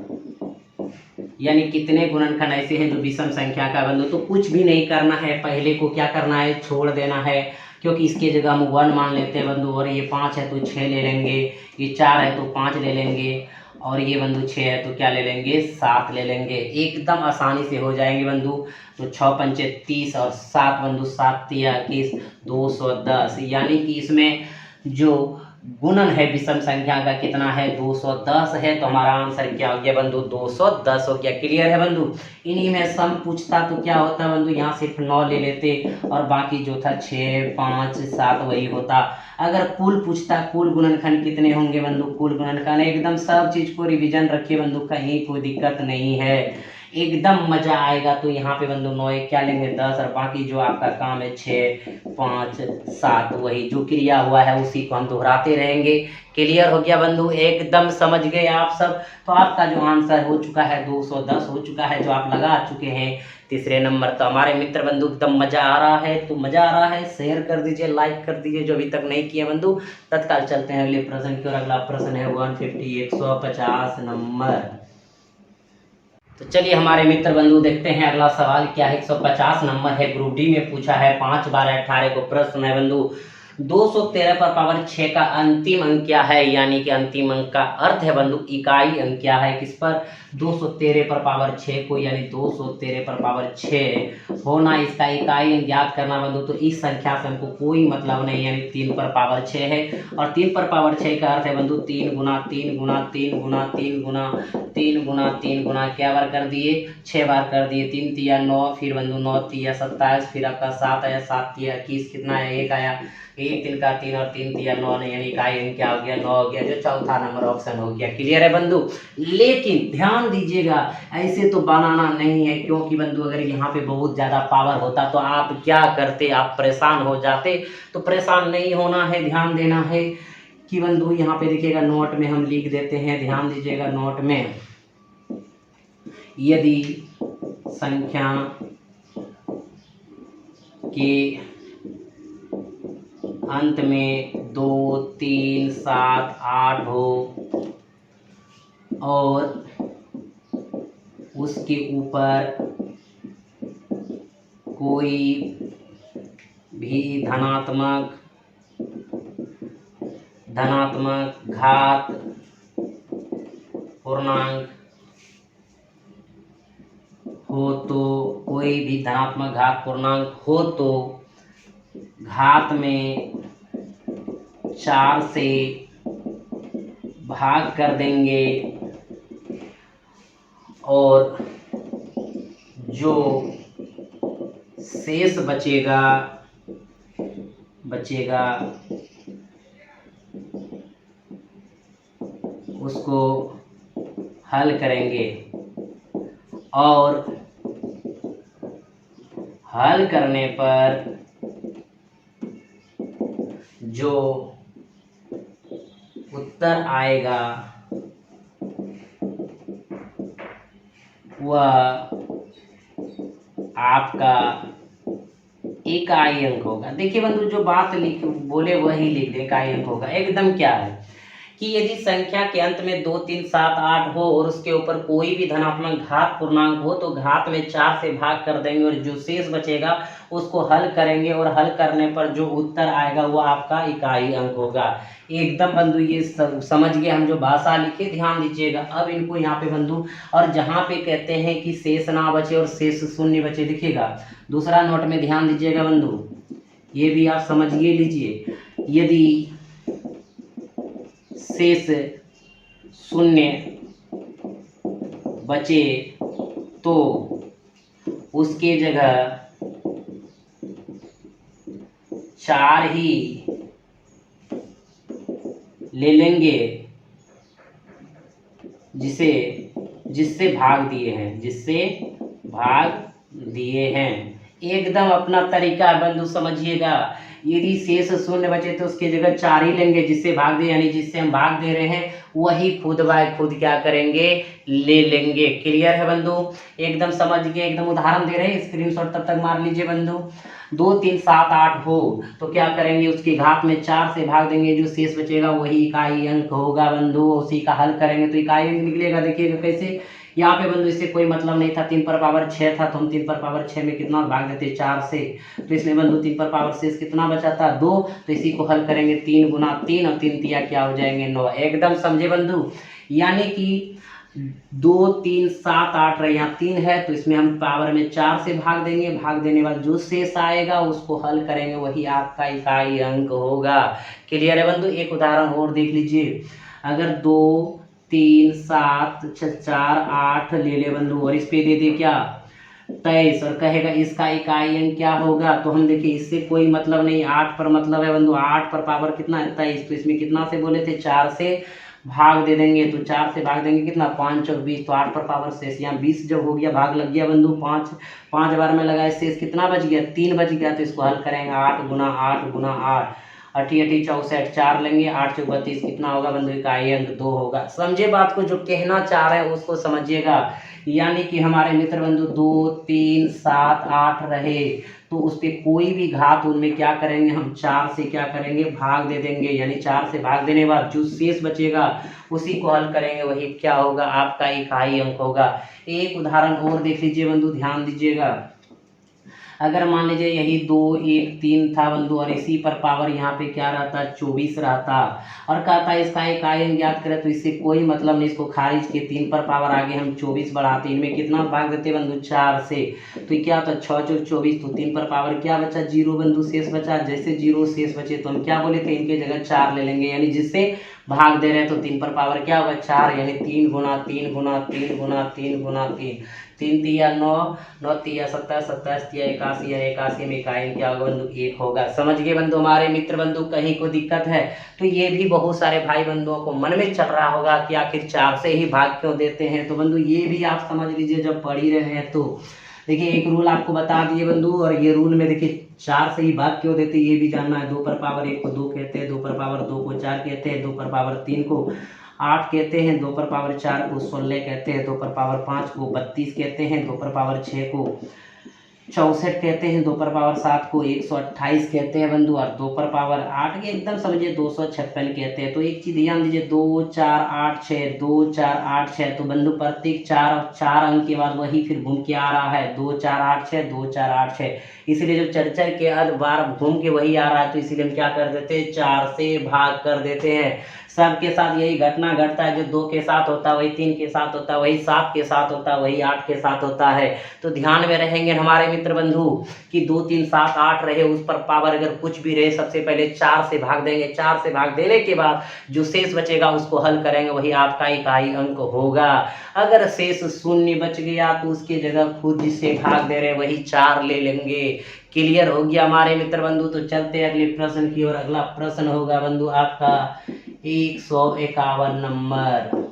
यानी कितने गुणनखंड ऐसे हैं जो विषम संख्या का बंधु, तो कुछ भी नहीं करना है, पहले को क्या करना है? छोड़ देना है, क्योंकि इसके जगह हम 1 मान लेते हैं बंधु। और ये 5 है तो 6 ले लेंगे, ये 4 है तो 5 ले लेंगे और ये बंधु 6 है तो क्या ले लेंगे? 7 ले लेंगे। एकदम आसानी से हो जाएंगे बंधु। तो 6 पंचे 30 और 7 बंधु 7 तिया 21 210, यानी कि इसमें जो गुणन है विषम संख्या का कितना है? 210 है। तो हमारा आंसर क्या हो गया बंधु? 210 हो गया। क्लियर है बंधु। इन्हीं में सम पूछता तो क्या होता बंधु? यहाँ सिर्फ 9 ले लेते और बाकी जो था 6 5 7 वही होता। अगर कुल पूछता, कुल गुणनखंड कितने होंगे बंधु? कुल गुणनखंड एकदम सब चीज को रिवीजन रखिए बंधु, कहीं कोई दिक्कत नहीं है, एकदम मजा आएगा। तो यहाँ पे बंधु 9 एक क्या लेंगे? 10 और बाकी जो आपका काम है 6 5 7 वही जो क्रिया हुआ है उसी को हम दोहराते रहेंगे। क्लियर हो गया बंधु? एकदम समझ गए आप सब। तो आपका जो आंसर हो चुका है 210 हो चुका है, जो आप लगा चुके हैं तीसरे नंबर। तो हमारे मित्र बंधु एकदम मजा आ रहा है, तो मजा आ रहा है शेयर कर दीजिए, लाइक कर दीजिए जो अभी तक नहीं किया बंधु। तत्काल चलते हैं अगले प्रश्न की ओर। अगला प्रश्न है 150 नंबर। तो चलिए हमारे मित्र बंधु देखते हैं अगला सवाल क्या है। 150 नंबर है, ग्रुप डी में पूछा है 5 12 18 को। प्रश्न है बंधु 213 पर पावर 6 का अंतिम अंक क्या है, यानी कि अंतिम अंक का अर्थ है बंधु इकाई अंक क्या है। किस पर? 213 पर पावर 6 को, यानी 213 पर पावर 6 होना इसका इकाई अंक ज्ञात करना बंधु। तो इस संख्या से हमको कोई मतलब नहीं, यानी 3 पर पावर 6 है और 3 पर पावर 6 का अर्थ है बंधु 3 गुना 3 गुना 3 गुना 3 गुना 3 गुना 3 गुना क्या बार कर दिए? 6 बार कर दिए। 3 तिया 9, फिर बंधु 9 तिया 27, फिर आपका 7 आया, 7 तिया 21, कितना है? 1 आया, 1 3 का 3 और 3 तिया 9, यानी इकाई अंक क्या हो गया? 9 हो गया, जो चौथा नंबर ऑप्शन हो गया। क्लियर है बंधु? लेकिन ध्यान दीजिएगा ऐसे तो बनाना नहीं है, क्योंकि बंधु अगर यहाँ पे बहुत ज़्यादा पावर होता तो आप क्या करते? आप परेशान हो जाते। तो परेशान नहीं होना है, ध्यान देना है कि बंधु यहाँ पे देखिएगा नोट में हम लिख देते हैं। ध्यान दीजिएगा, नोट में यदि संख्या के अंत में 2 3 7 8 हो और उसके ऊपर कोई भी धनात्मक घात पूर्णांक हो तो, कोई भी धनात्मक घात पूर्णांक हो तो घात में 4 से भाग कर देंगे और जो शेष बचेगा उसको हल करेंगे और हल करने पर जो उत्तर आएगा वह आपका इकाई अंक होगा। देखिए बंधु, जो बात बोले वही लिख दे, इकाई अंक होगा। एकदम क्या है कि यदि संख्या के अंत में 2, 3, 7, 8 हो और उसके ऊपर कोई भी धनात्मक घात पूर्णांक हो तो घात में 4 से भाग कर देंगे और जो शेष बचेगा उसको हल करेंगे और हल करने पर जो उत्तर आएगा वो आपका इकाई अंक होगा। एकदम बंधु ये समझ गए हम जो भाषा लिखे, ध्यान दीजिएगा। अब इनको यहाँ पे बंधु, और जहाँ पे कहते हैं कि शेष ना बचे और शेष शून्य बचे, देखिएगा दूसरा नोट में ध्यान दीजिएगा बंधु, ये भी आप समझिए लीजिए। यदि शेष शून्य बचे तो उसके जगह 4 ही ले लेंगे जिससे भाग दिए हैं। एकदम अपना तरीका बंधु समझिएगा। यदि शेष शून्य बचे तो उसकी जगह 4 ही लेंगे जिससे भाग दे, यानी जिससे हम भाग दे रहे हैं वही खुद बाय खुद क्या करेंगे, ले लेंगे। क्लियर है बंधु? एकदम समझ गए। एकदम उदाहरण दे रहे हैं, स्क्रीनशॉट तब तक मार लीजिए बंधु। 2, 3, 7, 8 हो तो क्या करेंगे, उसकी घात में 4 से भाग देंगे, जो शेष बचेगा वही इकाई अंक होगा बंधु। उसी का हल करेंगे तो इकाई अंक निकलेगा। देखिएगा कैसे, यहाँ पे बंधु इससे कोई मतलब नहीं था, 3 पर पावर 6 था तो हम 3 पर पावर 6 में कितना भाग देते, 4 से। तो इसमें बंधु 3 पर पावर शेष कितना बचा था, 2। तो इसी को हल करेंगे 3 गुना 3 और 3 तिया क्या हो जाएंगे, 9। एकदम समझे बंधु? यानी कि 2, 3, 7, 8 रहे, यहाँ 3 है तो इसमें हम पावर में 4 से भाग देंगे। भाग देने बाद जो शेष आएगा उसको हल करेंगे, वही आपका इकाई अंक होगा। क्लियर है बंधु? एक उदाहरण और देख लीजिए। अगर 2, 3, 7, 4, 8 ले ले बंधु और इस पे दे दे क्या, 23, और कहेगा इसका इकाई अंक क्या होगा, तो हम देखिए इससे कोई मतलब नहीं, 8 पर मतलब है बंधु। 8 पर पावर कितना है, 23। तो इसमें कितना से बोले थे, 4 से भाग दे देंगे। तो 4 से भाग देंगे कितना, 5 और 20। तो 8 पर पावर शेष, यहाँ 20 जब हो गया भाग लग गया बंधु, 5 बार में लगाए, शेष कितना बच गया, 3 बच गया। तो इसको हल करेंगे 8 गुना 8 गुना 8, 8 64, 4 लेंगे, 8 × 32 कितना होगा बंधु, इकाई अंक 2 होगा। समझे बात को? जो कहना चाह रहे हैं उसको समझिएगा। यानी कि हमारे मित्र बंधु 2, 3, 7, 8 रहे तो उस पर कोई भी घात उनमें क्या करेंगे, हम 4 से क्या करेंगे, भाग दे देंगे। यानी 4 से भाग देने के बाद जो शेष बचेगा उसी को हल करेंगे, वही क्या होगा, आपका इकाई अंक होगा। एक उदाहरण और देख लीजिए बंधु, ध्यान दीजिएगा। अगर मान लीजिए यही 2, 1, 3 था बंधु और इसी पर पावर यहाँ पे क्या रहता, 24 रहता, और कहता है इसका इकाई अंक ज्ञात करें, तो इससे कोई मतलब नहीं, इसको खारिज के 3 पर पावर आगे हम 24 बढ़ाते, इनमें कितना भाग देते बंधु, 4 से। तो क्या होता है, 6 × 24, तो 3 पर पावर क्या बचा, 0 बंधु शेष बचा। जैसे 0 शेष बचे तो हम क्या बोले थे, इनके जगह 4 ले लेंगे, यानी जिससे भाग दे रहे हैं तो 3 पर पावर क्या होगा, 4, यानी 3 गुना 3 गुना 3 गुना 3 गुना 3, 3 तिया 9, 9 तिया 27, 27 तिया 81, या 81 में इकाई क्या होगा बंधु, 1 होगा। समझ गए बंधु? हमारे मित्र बंधु कहीं को दिक्कत है तो ये भी बहुत सारे भाई बंधुओं को मन में चल रहा होगा कि आखिर 4 से ही भाग क्यों देते हैं। तो बंधु ये भी आप समझ लीजिए, जब पढ़ ही रहे हैं तो देखिए एक रूल आपको बता दिए बंधु, और ये रूल में देखिए 4 से ही भाग क्यों देते ये भी जानना है। 2 पर पावर 1 को 2 कहते हैं, 2 पर पावर 2 को 4 कहते हैं, 2 पर पावर 3 को 8 कहते हैं, 2 पर पावर 4 को 16 कहते हैं, 2 पर पावर 5 को 32 कहते हैं, 2 पर पावर 6 को 64 कहते हैं, 2 पर पावर 7 को 128 कहते हैं बंधु, और 2 पर पावर 8 के एकदम समझिए 256 कहते हैं। तो एक चीज ध्यान दीजिए, 2, 4, 8, 6, 2, 4, 8, 6, तो बंधु प्रत्येक 4 अंक के बाद वही फिर घूम के आ रहा है, 2, 4, 8, 6, 2, 4, 8, 6। इसलिए जो चर्चा के हर बार घूम के वही आ रहा है, तो इसीलिए हम क्या कर देते हैं, 4 से भाग कर देते हैं। सबके साथ यही घटना घटता है, जो 2 के साथ होता है वही 3 के साथ होता है, वही 7 के साथ होता है, वही 8 के साथ होता है। तो ध्यान में रहेंगे हमारे मित्र बंधु कि 2 3 7 8 रहे, उस पर पावर अगर कुछ भी रहे, सबसे पहले 4 से भाग देंगे। 4 से भाग देने के बाद जो शेष बचेगा उसको हल करेंगे, वही आपका इकाई अंक होगा। अगर शेष शून्य बच गया तो उसके जगह खुद जिससे भाग दे रहे वही 4 ले लेंगे। क्लियर हो गया हमारे मित्र बंधु। तो चलते हैं अगले प्रश्न की ओर। अगला प्रश्न होगा बंधु आपका 151 नंबर।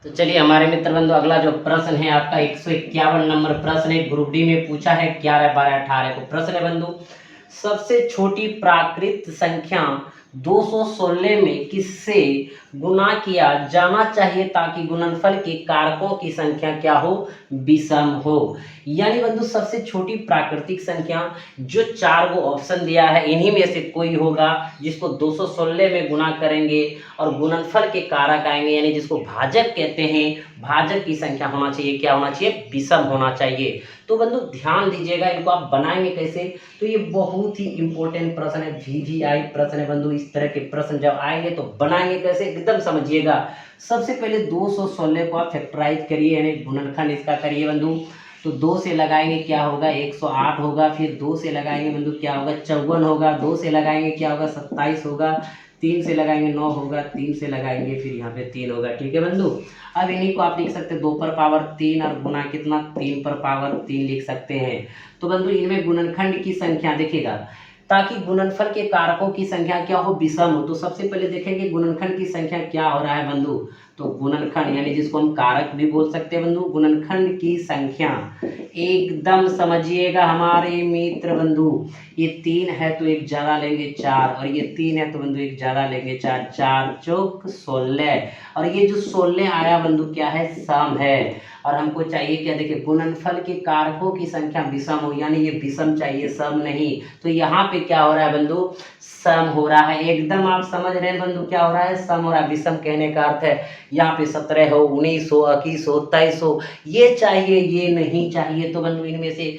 तो चलिए हमारे मित्र बंधु, अगला जो प्रश्न है आपका 151 नंबर प्रश्न है, ग्रुप डी में पूछा है 11 12 18 को। प्रश्न है बंधु, सबसे छोटी प्राकृत संख्या 216 में किससे गुना किया जाना चाहिए ताकि गुणनफल के कारकों की संख्या क्या हो, विषम हो। यानी बंधु सबसे छोटी प्राकृतिक संख्या जो 4 को ऑप्शन दिया है इन्हीं में से कोई होगा जिसको 216 में गुना करेंगे और गुणनफल के कारक आएंगे, यानी जिसको भाजक कहते हैं, भाजक की संख्या होना चाहिए, क्या होना चाहिए, विषम होना चाहिए। तो बंधु ध्यान दीजिएगा, इनको आप बनाएंगे कैसे, तो ये बहुत ही इंपॉर्टेंट प्रश्न है, VVI प्रश्न है बंधु। इस तरह के प्रश्न जब आएंगे तो बनाएंगे कैसे एकदम समझिएगा। सबसे पहले 216 को आप फैक्टराइज करिए, यानी गुणनखंड इसका करिए बंधु। तो 2 से लगाएंगे क्या होगा, 108 होगा। फिर 2 से लगाएंगे बंधु क्या होगा, 54 होगा। 2 से लगाएंगे क्या होगा, 27 होगा। 3 से लगाएंगे 9 होगा। 3 से लगाएंगे फिर यहाँ पे 3 होगा। ठीक है बंधु। अब इन्हीं को आप लिख सकते हैं 2 पर पावर 3 और गुना कितना, 3 पर पावर 3 लिख सकते हैं। तो बंधु इनमें गुणनखंड की संख्या देखिएगा, ताकि गुणनफल के कारकों की संख्या क्या हो, विषम हो। तो सबसे पहले देखेंगे गुणनखंड की संख्या क्या हो रहा है बंधु। तो गुणनखंड यानी जिसको हम कारक भी बोल सकते हैं बंधु, गुणनखंड की संख्या एकदम समझिएगा हमारे मित्र बंधु। ये 3 है तो एक ज्यादा लेंगे 4, और ये 3 है तो बंधु एक ज्यादा लेंगे 4। 4 चौक 16, और ये जो 16 आया बंधु क्या है, सम है। और हमको चाहिए क्या, देखिए गुणनफल के कारकों की संख्या विषम हो, यानी ये विषम चाहिए, सम नहीं। तो यहाँ पे क्या हो रहा है बंधु, सम हो रहा है। एकदम आप समझ रहे हैं बंधु, क्या हो रहा है, सम हो रहा है। विषम कहने का अर्थ है यहाँ पे 17 हो, 19 हो, 21 हो, 23 हो, ये चाहिए, ये नहीं चाहिए। तो बंधु इनमें से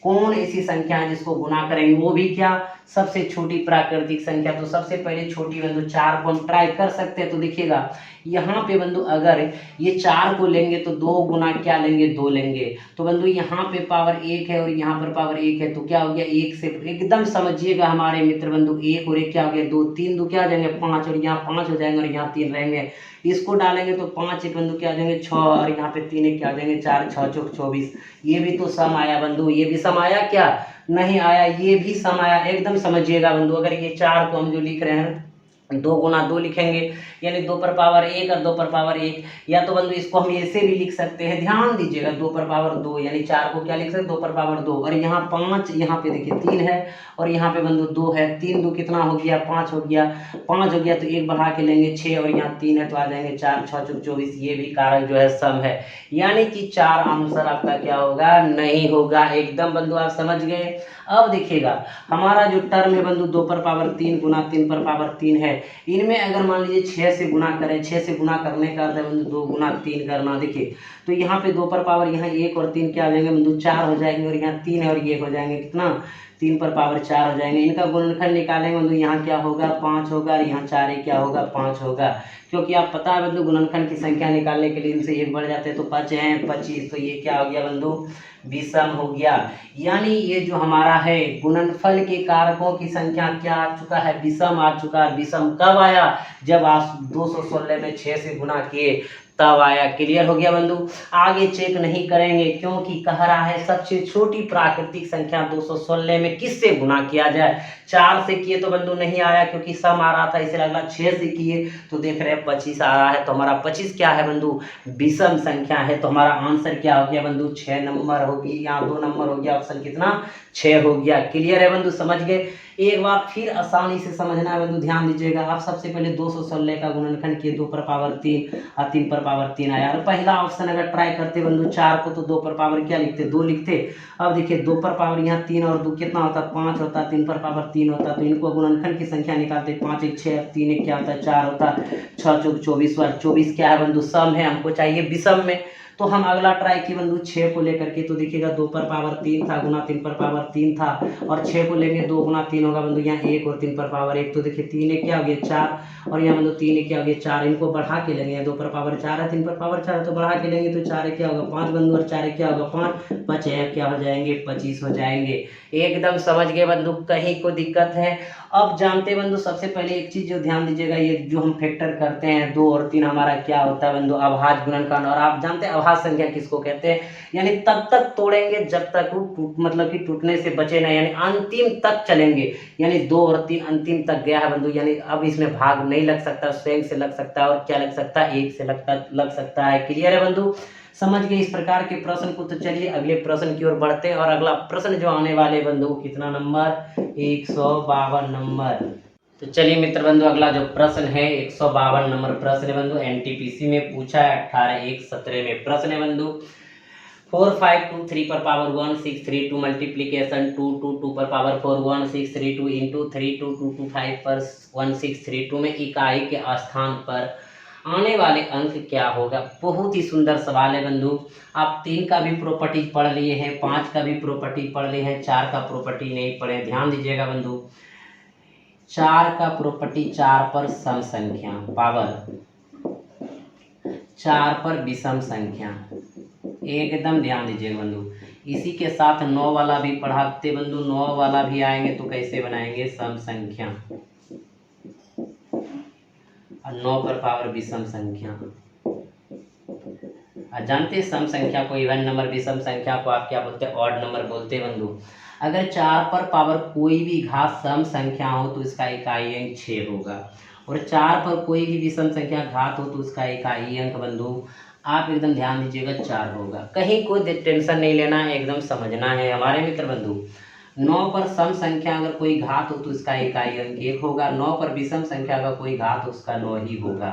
कौन ऐसी संख्या है जिसको गुना करेंगे, वो भी क्या, सबसे छोटी प्राकृतिक संख्या। तो सबसे पहले छोटी बंधु 4 को हम ट्राई कर सकते हैं। तो देखिएगा यहाँ पे बंधु अगर ये 4 को लेंगे तो 2 गुना क्या लेंगे, 2 लेंगे। तो बंधु यहाँ पे पावर 1 है और यहाँ पर पावर 1 है, तो क्या हो गया, 1 से एकदम समझिएगा हमारे मित्र बंधु, 1 और 1 क्या हो गया, 2, 3 2 क्या आ जाएंगे, 5, और यहाँ 5 हो जाएंगे और यहाँ 3 रहेंगे। इसको डालेंगे तो 5 1 बंधु क्या आ जाएंगे, 6, और यहाँ पे 3 1 क्या आ जाएंगे, 4 6 चौक 24। ये भी तो सम आया बंधु, ये भी सम आया क्या, नहीं आया, ये भी सम आया। एकदम समझिएगा बंधु, अगर ये 4 को हम जो लिख रहे हैं 2 गुना 2 लिखेंगे, यानी 2 पर पावर 1 और 2 पर पावर 1, या तो बंधु इसको हम ऐसे भी लिख सकते हैं। ध्यान दीजिएगा, 2 पर पावर 2, यानी 4 को क्या लिख सकते हैं, 2 पर पावर 2, और यहाँ 5, यहाँ पे देखिए 3 है और यहाँ पे बंधु 2 है। 3 2 कितना हो गया, 5 हो गया। 5 हो गया तो 1 बढ़ा के लेंगे 6, और यहाँ 3 है तो आ जाएंगे 4 6 चौक 24। ये भी कारक जो है सम है, यानी कि 4 आंसर आपका क्या होगा, नहीं होगा। एकदम बंधु आप समझ गए। अब देखिएगा हमारा जो टर्म है बंधु 2 पर पावर 3 गुना 3 पर पावर 3 है, इनमें अगर मान लीजिए 6 से गुना करें, 6 से गुना करने का अर्थ है बंधु 2 गुना 3 करना। देखिए तो यहाँ पे 2 पर पावर यहाँ 1 और 3 क्या हो जाएंगे बंधु, 4 हो जाएंगे, और यहाँ 3 है और ये हो जाएंगे कितना, 3 पर पावर 4 हो जाएंगे। इनका गुणनखंड निकालेंगे बंधु, यहाँ क्या होगा, 5 होगा, और यहाँ 4 1 क्या होगा, 5 होगा। क्योंकि आप पता है बंधु गुणनखंड की संख्या निकालने के लिए इनसे 1 बढ़ जाते हैं, तो 5 हैं 25, तो ये क्या हो गया बंधु, विषम हो गया। यानी ये जो हमारा है गुणनफल के कारकों की संख्या क्या आ चुका है, विषम आ चुका है। विषम कब आया, जब आप 216 में 6 से गुना किए तब आया। क्लियर हो गया बंधु। आगे चेक नहीं करेंगे क्योंकि कह रहा है सबसे छोटी प्राकृतिक संख्या 216 में किससे गुना किया जाए। 4 से किए तो बंधु नहीं आया क्योंकि सम आ रहा था, इसे अगला 6 से किए तो देख रहे हैं 25 आ रहा है। तो हमारा 25 क्या है बंधु, विषम संख्या है। तो हमारा आंसर क्या हो गया बंधु, 6 नंबर होगी। यहाँ 2 नंबर हो गया, ऑप्शन कितना, 6 हो गया। क्लियर है बंधु, समझ गए। एक बार फिर आसानी से समझना है बंधु, ध्यान दीजिएगा। आप सबसे पहले 216 का गुणनखंड किए 2 पर पावर 3 और 3 पर पावर 3 आया। और पहला ऑप्शन अगर ट्राई करते बंधु 4 को, तो 2 पर पावर क्या लिखते, 2 लिखते। अब देखिए 2 पर पावर यहाँ 3 और 2 कितना होता, 5 होता, 3 पर पावर 3 होता। तो इनको गुणनखंड की संख्या निकालते, 5 1 6, 3 1 क्या होता है, 4 होता, 6 चौक 24 और 24 क्या है बंधु, सम है। हमको चाहिए विषम में। तो हम अगला ट्राई किए बंधु 6 को लेकर के। तो देखिएगा 2 पर पावर 3 था गुना 3 पर पावर 3 था, और 6 को लेंगे 2 गुना 3 होगा बंधु, यहाँ 1 और 3 पर पावर 1। तो देखिए 3 1 क्या हो गया, 4, और यहाँ बंधु 3 क्या हो गया 4, इनको बढ़ा के लेंगे, 2 पर पावर 4 है, 3 पर पावर 4 है तो बढ़ा के लेंगे तो 4 क्या होगा 5 बंधु, और 4 क्या होगा 5, 5 क्या हो जाएंगे 25 हो जाएंगे। एकदम समझ गए बंधु, कहीं को दिक्कत है। अब जानते हैं बंधु, सबसे पहले एक चीज जो ध्यान दीजिएगा, ये जो हम फैक्टर करते हैं 2 और 3, हमारा क्या होता है बंधु अभाज्य गुणनखंड। और आप जानते हैं अभाज्य संख्या किसको कहते हैं, यानी तब तक तोड़ेंगे जब तक वो मतलब कि टूटने से बचे ना, यानी अंतिम तक चलेंगे। यानी 2 और 3 अंतिम तक गया है बंधु, यानी अब इसमें भाग नहीं लग सकता, स्वयं से लग सकता है, और क्या लग सकता है 1 से लग सकता है। क्लियर है बंधु, समझ गए इस प्रकार के प्रश्न को। तो चलिए अगले प्रश्न की ओर बढ़ते हैं, और अगला प्रश्न जो आने वाले बंधु कितना नंबर 152 नंबर। तो चलिए मित्र बंधु, अगला जो प्रश्न है 152 नंबर प्रश्न है बंधु, एनटीपीसी में पूछा है 18/1/17 में प्रश्न है बंधु। 4 5 2 3 पर पावर 1 6 3 2 मल्टीप्लीकेशन 2 2 2 पर पावर 4 1 6 3 2 इंटू 3 2 2 2 5 पर 1 6 3 2 में इकाई के स्थान पर आने वाले अंक क्या होगा। बहुत ही सुंदर सवाल है बंधु। आप 3 का भी प्रॉपर्टी पढ़ लिए हैं, 5 का भी प्रॉपर्टी पढ़ लिए हैं, 4 का प्रॉपर्टी नहीं पढ़े। ध्यान दीजिएगा बंधु, 4 का प्रॉपर्टी 4 पर सम संख्या, पावर 4 पर विषम संख्या, एकदम ध्यान दीजिएगा बंधु। इसी के साथ 9 वाला भी पढ़ाते बंधु, 9 वाला भी आएंगे तो कैसे बनाएंगे सम संख्या, और 9 पर पावर विषम संख्या। जानते हैं सम संख्या को, इवन नंबर, विषम संख्या को आप क्या बोलते हैं ऑड नंबर बोलते हैं बंधु। अगर 4 पर पावर कोई भी घात सम संख्या हो तो इसका इकाई अंक 6 होगा, और 4 पर कोई भी विषम संख्या घात हो तो उसका इकाई अंक बंधु आप एकदम ध्यान दीजिएगा 4 होगा। कहीं कोई टेंशन नहीं लेना है, एकदम समझना है हमारे मित्र बंधु। 9 पर सम संख्या अगर कोई घात हो तो उसका इकाई अंक 1 होगा, 9 पर विषम संख्या का कोई घात हो उसका 9 ही होगा।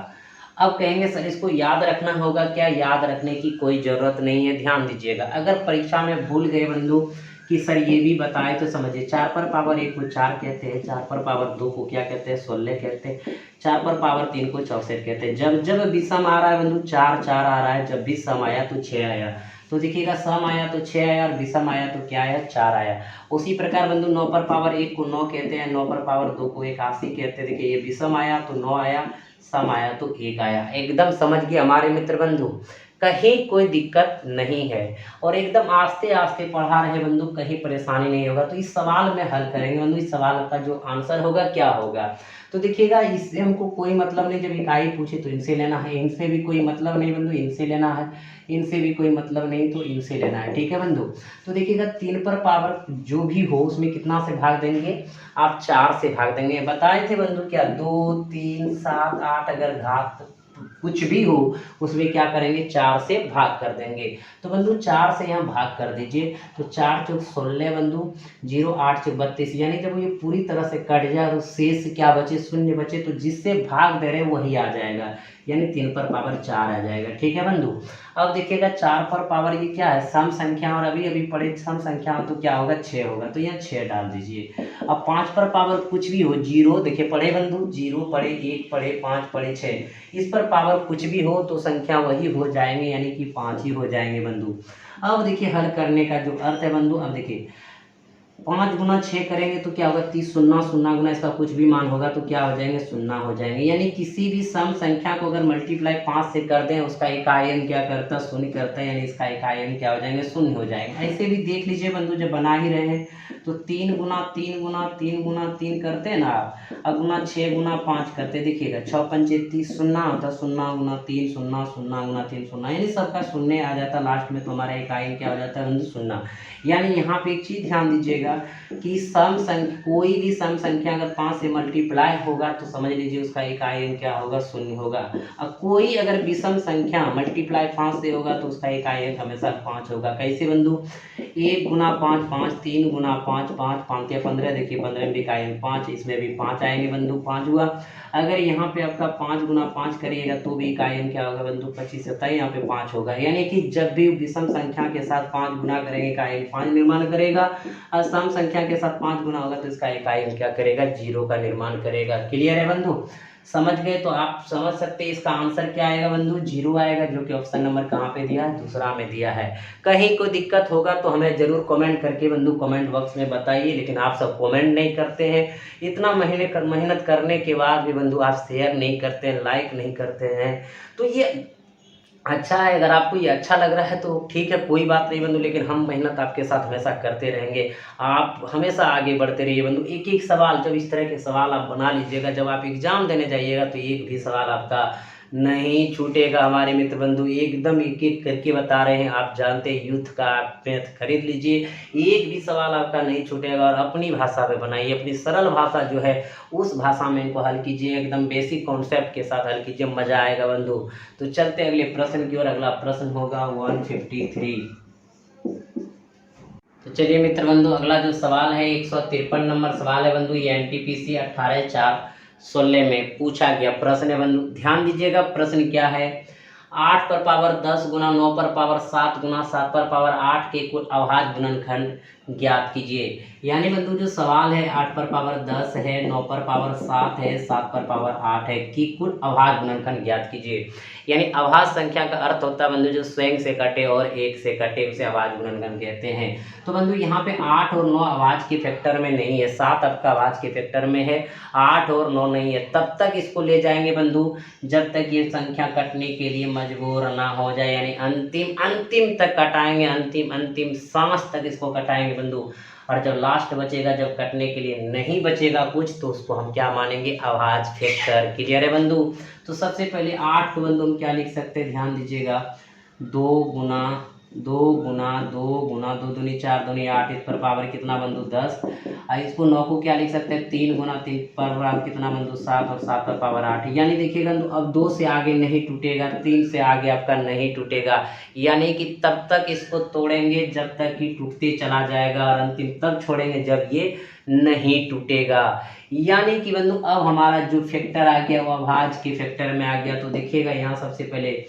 अब कहेंगे सर इसको याद रखना होगा क्या, याद रखने की कोई ज़रूरत नहीं है। ध्यान दीजिएगा, अगर परीक्षा में भूल गए बंधु कि सर ये भी बताए तो समझिए, 4 पर पावर 1 को 4 कहते हैं, 4 पर पावर 2 को क्या कहते हैं 16 कहते हैं, 4 पर पावर 3 को 64 कहते हैं। जब जब विषम आ रहा है बंधु 4 4 आ रहा है, जब भी सम आया तो 6 आया, तो देखिएगा सम आया तो 6 आया, और विषम आया तो क्या आया 4 आया। उसी प्रकार बंधु 9 पर पावर 1 को 9 कहते हैं, 9 पर पावर 2 को 81 कहते हैं। देखिए ये विषम आया तो 9 आया, सम आया तो 1 आया। एकदम समझ गए हमारे मित्र बंधु, कहीं कोई दिक्कत नहीं है, और एकदम आस्ते आस्ते पढ़ा रहे बंधु, कहीं परेशानी नहीं होगा। तो इस सवाल में हल करेंगे बंधु, इस सवाल का जो आंसर होगा क्या होगा। तो देखिएगा इससे हमको कोई मतलब नहीं, जब इकाई पूछे तो इनसे लेना है, इनसे भी कोई मतलब नहीं बंधु, इनसे लेना है, इनसे भी कोई मतलब नहीं तो इनसे लेना है। ठीक है बंधु, तो देखिएगा 3 पर पावर जो भी हो उसमें कितना से भाग देंगे आप 4 से भाग देंगे। बताए थे बंधु क्या 2 3 7 8 अगर घात कुछ भी हो उसमें क्या करेंगे 4 से भाग कर देंगे। तो बंधु 4 से यहाँ भाग कर दीजिए, तो 4 चौक 16 बंधु, 0 8 चौक 32, यानी जब ये पूरी तरह से कट जाए और शेष क्या बचे शून्य बचे, तो जिससे भाग दे रहे वही आ जाएगा, यानी 3 पर पावर 4 आ जाएगा। ठीक है बंधु, अब देखिएगा 4 पर पावर ये क्या है सम संख्या, और अभी अभी पढ़े सम संख्या तो क्या होगा 6 होगा, तो यहाँ 6 डाल दीजिए। अब 5 पर पावर कुछ भी हो 0, देखिए पढ़े बंधु 0 पढ़े 1 पढ़े 5 पढ़े 6, इस पर पावर कुछ भी हो तो संख्या वही हो जाएंगे, यानी कि 5 ही हो जाएंगे बंधु। अब देखिए हल करने का जो अर्थ है बंधु, अब देखिए 5 गुना 6 करेंगे तो क्या होगा 30, शून्य शून्य गुना इसका कुछ भी मान होगा तो क्या हो जाएंगे शून्य हो जाएंगे। यानी किसी भी सम संख्या को अगर मल्टीप्लाई 5 से कर दें उसका इकाई अंक क्या करता है शून्य करता है, यानी इसका इकाई अंक क्या हो जाएंगे शून्य हो जाएंगे। ऐसे भी देख लीजिए बंधु, जब बना ही रहे हैं तो 3 गुना 3 गुना 3 गुना 3 करते हैं ना आप, अब गुना 6 गुना 5 करते, देखिएगा 6 पंचे 30 शून्य होता, शून्य गुना 3 शून्य शून्य गुना 3 शून्य, यानी सबका शून्य आ जाता लास्ट में, तो हमारा इकाई अंक क्या हो जाता है बंधु शून्य। यानी यहाँ पे एक चीज ध्यान दीजिएगा कि सम संख्या कोई भी सम संख्या अगर 5 से मल्टीप्लाई होगा तो समझ लीजिए उसका इकाई अंक क्या होगा शून्य होगा। अब कोई अगर विषम संख्या मल्टीप्लाई 5 से होगा तो उसका इकाई अंक हमेशा 5 होगा। कैसे बंधु 1 गुना 5 5, 3 गुना 5 5 5 या 15, देखिए 15 में इकाई अंक 5, इसमें भी 5 आएंगे बंधु 5 हुआ। अगर यहाँ पे आपका 5 गुना 5 करिएगा तो भी इकाई अंक क्या होगा बंधु 25 होता है, यहाँ पे 5 होगा। यानी कि जब भी विषम संख्या के साथ 5 गुना करेंगे इकाई अंक 5 निर्माण करेगा, और सम संख्या के साथ 5 गुना होगा तो इसका इकाई अंक क्या करेगा 0 का निर्माण करेगा। क्लियर है बंधु, समझ गए? तो आप समझ सकते हैं इसका आंसर क्या आएगा बंधु, 0 आएगा, जो कि ऑप्शन नंबर कहाँ पे दिया है, दूसरा में दिया है। कहीं कोई दिक्कत होगा तो हमें जरूर कमेंट करके बंधु कमेंट बॉक्स में बताइए, लेकिन आप सब कमेंट नहीं करते हैं। इतना मेहनत करने के बाद भी बंधु आप शेयर नहीं करते हैं, लाइक नहीं करते हैं। तो ये अच्छा है, अगर आपको ये अच्छा लग रहा है तो ठीक है, कोई बात नहीं बंधु, लेकिन हम मेहनत आपके साथ हमेशा करते रहेंगे। आप हमेशा आगे बढ़ते रहिए बंधु। एक एक सवाल, जब इस तरह के सवाल आप बना लीजिएगा, जब आप एग्जाम देने जाइएगा तो एक भी सवाल आपका नहीं छूटेगा। हमारे मित्र बंधु एकदम एक एक करके बता रहे हैं। आप जानते हैं यूथ का मैथ खरीद लीजिए, एक भी सवाल आपका नहीं छूटेगा। और अपनी भाषा में बनाइए, अपनी सरल भाषा जो है उस भाषा में इनको हल कीजिए, एकदम बेसिक कॉन्सेप्ट के साथ हल कीजिए, मजा आएगा बंधु। तो चलते हैं अगले प्रश्न की ओर। अगला प्रश्न होगा 153। तो चलिए मित्र बंधु, अगला जो सवाल है 153 नंबर सवाल है बंधु। ये एनटीपीसी 18/4/16 में पूछा गया प्रश्न है बंधु। ध्यान दीजिएगा प्रश्न क्या है। 8 पर पावर 10 गुना 9 पर पावर 7 गुना 7 पर पावर 8 के कुल अभाज्य गुणनखंड ज्ञात कीजिए। यानी बंधु जो सवाल है 8 पर पावर 10 है, 9 पर पावर 7 है, 7 पर पावर 8 है कि कुल अभाज्य गुणनखंड ज्ञात कीजिए। यानी अभाज्य संख्या का अर्थ होता है बंधु जो स्वयं से कटे और एक से कटे, उसे अभाज्य गुणनखंड कहते हैं। तो बंधु यहाँ पे 8 और 9 अभाज्य के फैक्टर में नहीं है, 7 आपका अभाज्य के फैक्टर में है, 8 और 9 नहीं है। तब तक इसको ले जाएंगे बंधु जब तक ये संख्या कटने के लिए मजबूर ना हो जाए, यानी अंतिम तक कटाएंगे, अंतिम सांस तक इसको कटाएंगे बंधु। और जब लास्ट बचेगा, जब कटने के लिए नहीं बचेगा कुछ, तो उसको हम क्या मानेंगे, अभाज्य फैक्टर। क्लियर है बंधु? तो सबसे पहले 8 को बंधु हम क्या लिख सकते हैं, ध्यान दीजिएगा, 2 गुना 2 गुना 2 गुना 2 दूनी 4 दूनी 8, इस पर पावर कितना बंधु 10। और इसको 9 को क्या लिख सकते हैं, 3 गुना 3 पर पावर कितना बंधु 7 और 7 पर पावर 8। यानी देखिएगा बंधु अब 2 से आगे नहीं टूटेगा, 3 से आगे आपका नहीं टूटेगा। यानी कि तब तक इसको तोड़ेंगे जब तक कि टूटते चला जाएगा, और अंतिम तब छोड़ेंगे जब ये नहीं टूटेगा। यानी कि बंधु अब हमारा जो फैक्टर आ गया वो अभाज्य के फैक्टर में आ गया। तो देखिएगा यहाँ सबसे पहले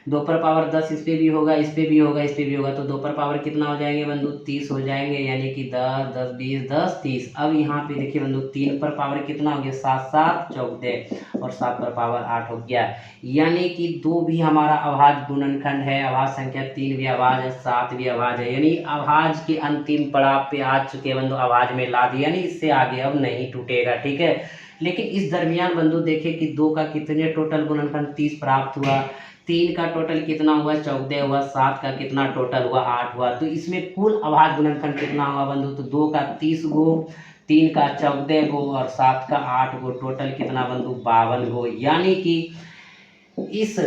2 पर पावर 10 इस पे भी होगा, इस पे भी होगा, इस पे भी होगा, तो 2 पर पावर कितना हो जाएंगे बंधु 30 हो जाएंगे। यानी कि 10 10 20 10 30। अब यहाँ पे देखिए बंधु 3 पर पावर कितना हो गया 7 7 14 और 7 पर पावर 8 हो गया। यानी कि 2 भी हमारा अभाज्य गुणनखंड है, अभाज्य संख्या 3 भी अभाज्य है, 7 भी अभाज्य है। यानी अभाज्य के अंतिम पड़ाव पे आ चुके बंधु, अभाज्य में ला दिया, यानी इससे आगे अब नहीं टूटेगा। ठीक है, लेकिन इस दरमियान बंधु देखे कि 2 का कितने टोटल गुणनखंड 30 प्राप्त हुआ, 3 का टोटल कितना हुआ 14 हुआ, 7 का कितना टोटल हुआ 8 हुआ। तो इसमें कुल अभाज्य गुणनखंड कितना हुआ बंधु, तो 2 का 30 गो, 3 का 14 गो और 7 का 8 गो, टोटल कितना बंधु 52 गो। यानी कि इस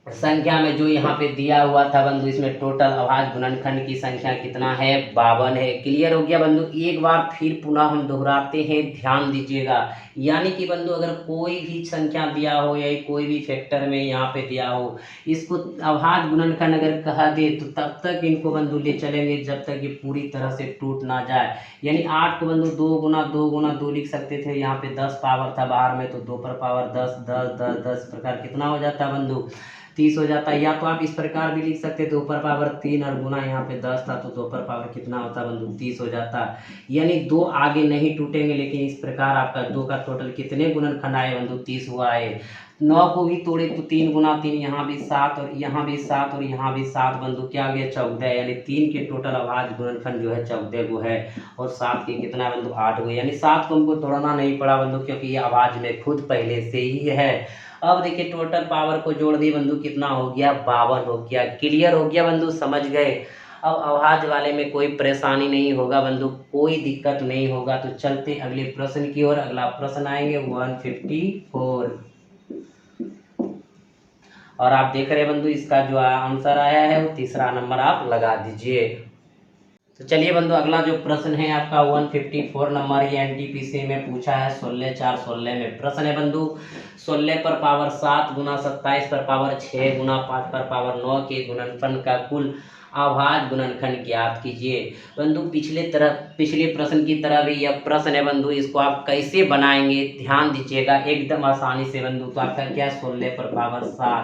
संख्या में जो यहाँ पे दिया हुआ था बंधु, इसमें टोटल अभाज्य गुणनखंड की संख्या कितना है 52 है। क्लियर हो गया बंधु? एक बार फिर पुनः हम दोहराते हैं, ध्यान दीजिएगा। यानी कि बंधु अगर कोई भी संख्या दिया हो या कोई भी फैक्टर में यहाँ पे दिया हो, इसको अभाज्य गुणनखंड अगर कहा दे तो तब तक इनको बंधु ले चलेंगे जब तक ये पूरी तरह से टूट ना जाए। यानी 8 को बंधु 2 गुना 2 गुना 2 लिख सकते थे, यहाँ पे 10 पावर था बाहर में, तो 2 पर पावर 10 10 10 10 प्रकार कितना हो जाता है बंधु 30 हो जाता है। या तो आप इस प्रकार भी लिख सकते थे, 2 पर पावर 3 और गुना यहाँ पे 10 था, तो 2 पर पावर कितना होता बंधु 30 हो जाता। यानी 2 आगे नहीं टूटेंगे, लेकिन इस प्रकार आपका 2 का टोटल कितने गुणनखंड आए बंधु 30 हुआ है। 9 को भी तोड़े तो 3 गुना 3, यहाँ भी 7 और यहाँ भी 7 और यहाँ भी 7 बंधु क्या आ गया 14। यानी 3 के टोटल अभाज्य गुणनखंड जो है 14 को है, और 7 के कितना बंधु 8 को। यानी 7 को हमको तोड़ना नहीं पड़ा बंधु, क्योंकि ये अभाज्य में खुद पहले से ही है। अब देखिए टोटल पावर को जोड़ दिए बंधु, कितना हो गया 52 हो गया। क्लियर हो गया बंधु? समझ गए? अब अभाज्य वाले में कोई परेशानी नहीं होगा बंधु, कोई दिक्कत नहीं होगा। तो चलते अगले प्रश्न की ओर। अगला प्रश्न आएंगे 154, और आप देख रहे हैं बंधु इसका जो आंसर आया है वो तीसरा नंबर आप लगा दीजिए। तो चलिए बंधु अगला जो प्रश्न है आपका 154 नंबर, ये एनटीपीसी में पूछा है 16/4/16 में प्रश्न है बंधु। 16 पर पावर 7 गुना 27 पर पावर 6 गुना 5 पर पावर 9 के गुणनफल का कुल अभाज्य गुणनखंड ज्ञात कीजिए। बंधु पिछले प्रश्न की तरह भी यह प्रश्न है बंधु, इसको आप कैसे बनाएंगे ध्यान दीजिएगा एकदम आसानी से बंधु। तो आपका क्या 16 पर पावर 7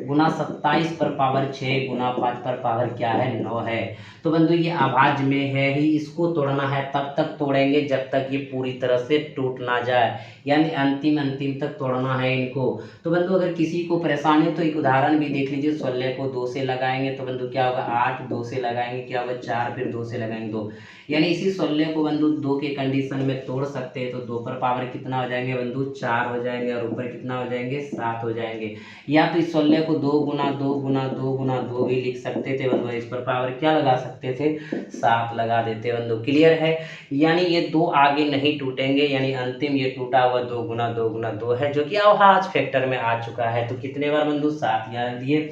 गुना 27 पर पावर 6 गुना 5 पर पावर क्या है 9 है। तो बंधु ये अभाज्य में है ही, इसको तोड़ना है तब तक तोड़ेंगे जब तक ये पूरी तरह से टूट ना जाए, यानी अंतिम तक तोड़ना है इनको। तो बंधु अगर किसी को परेशानी हो तो एक उदाहरण भी देख लीजिए। 16 को 2 से लगाएंगे तो बंधु क्या होगा 8, 2 से लगाएंगे क्या होगा 4, फिर 2 से लगाएंगे 2, यानी इसी 16 को बंधु 2 के कंडीशन में तोड़ सकते हैं। तो 2 पर पावर कितना हो जाएंगे बंधु 4 हो जाएंगे, और ऊपर कितना हो जाएंगे 7 हो जाएंगे। या तो इस 16 को 2 गुना 2 गुना 2 गुना 2 भी लिख सकते थे बंधु, इस पर पावर क्या लगा सकते थे 7 लगा देते बंधु। क्लियर है, यानी ये 2 आगे नहीं टूटेंगे, यानी अंतिम ये टूटा हुआ 2 गुना 2 गुना 2 है, जो कि अभाज्य फैक्टर में आ चुका है। तो कितने बार बंधु 7 यहाँ दिए।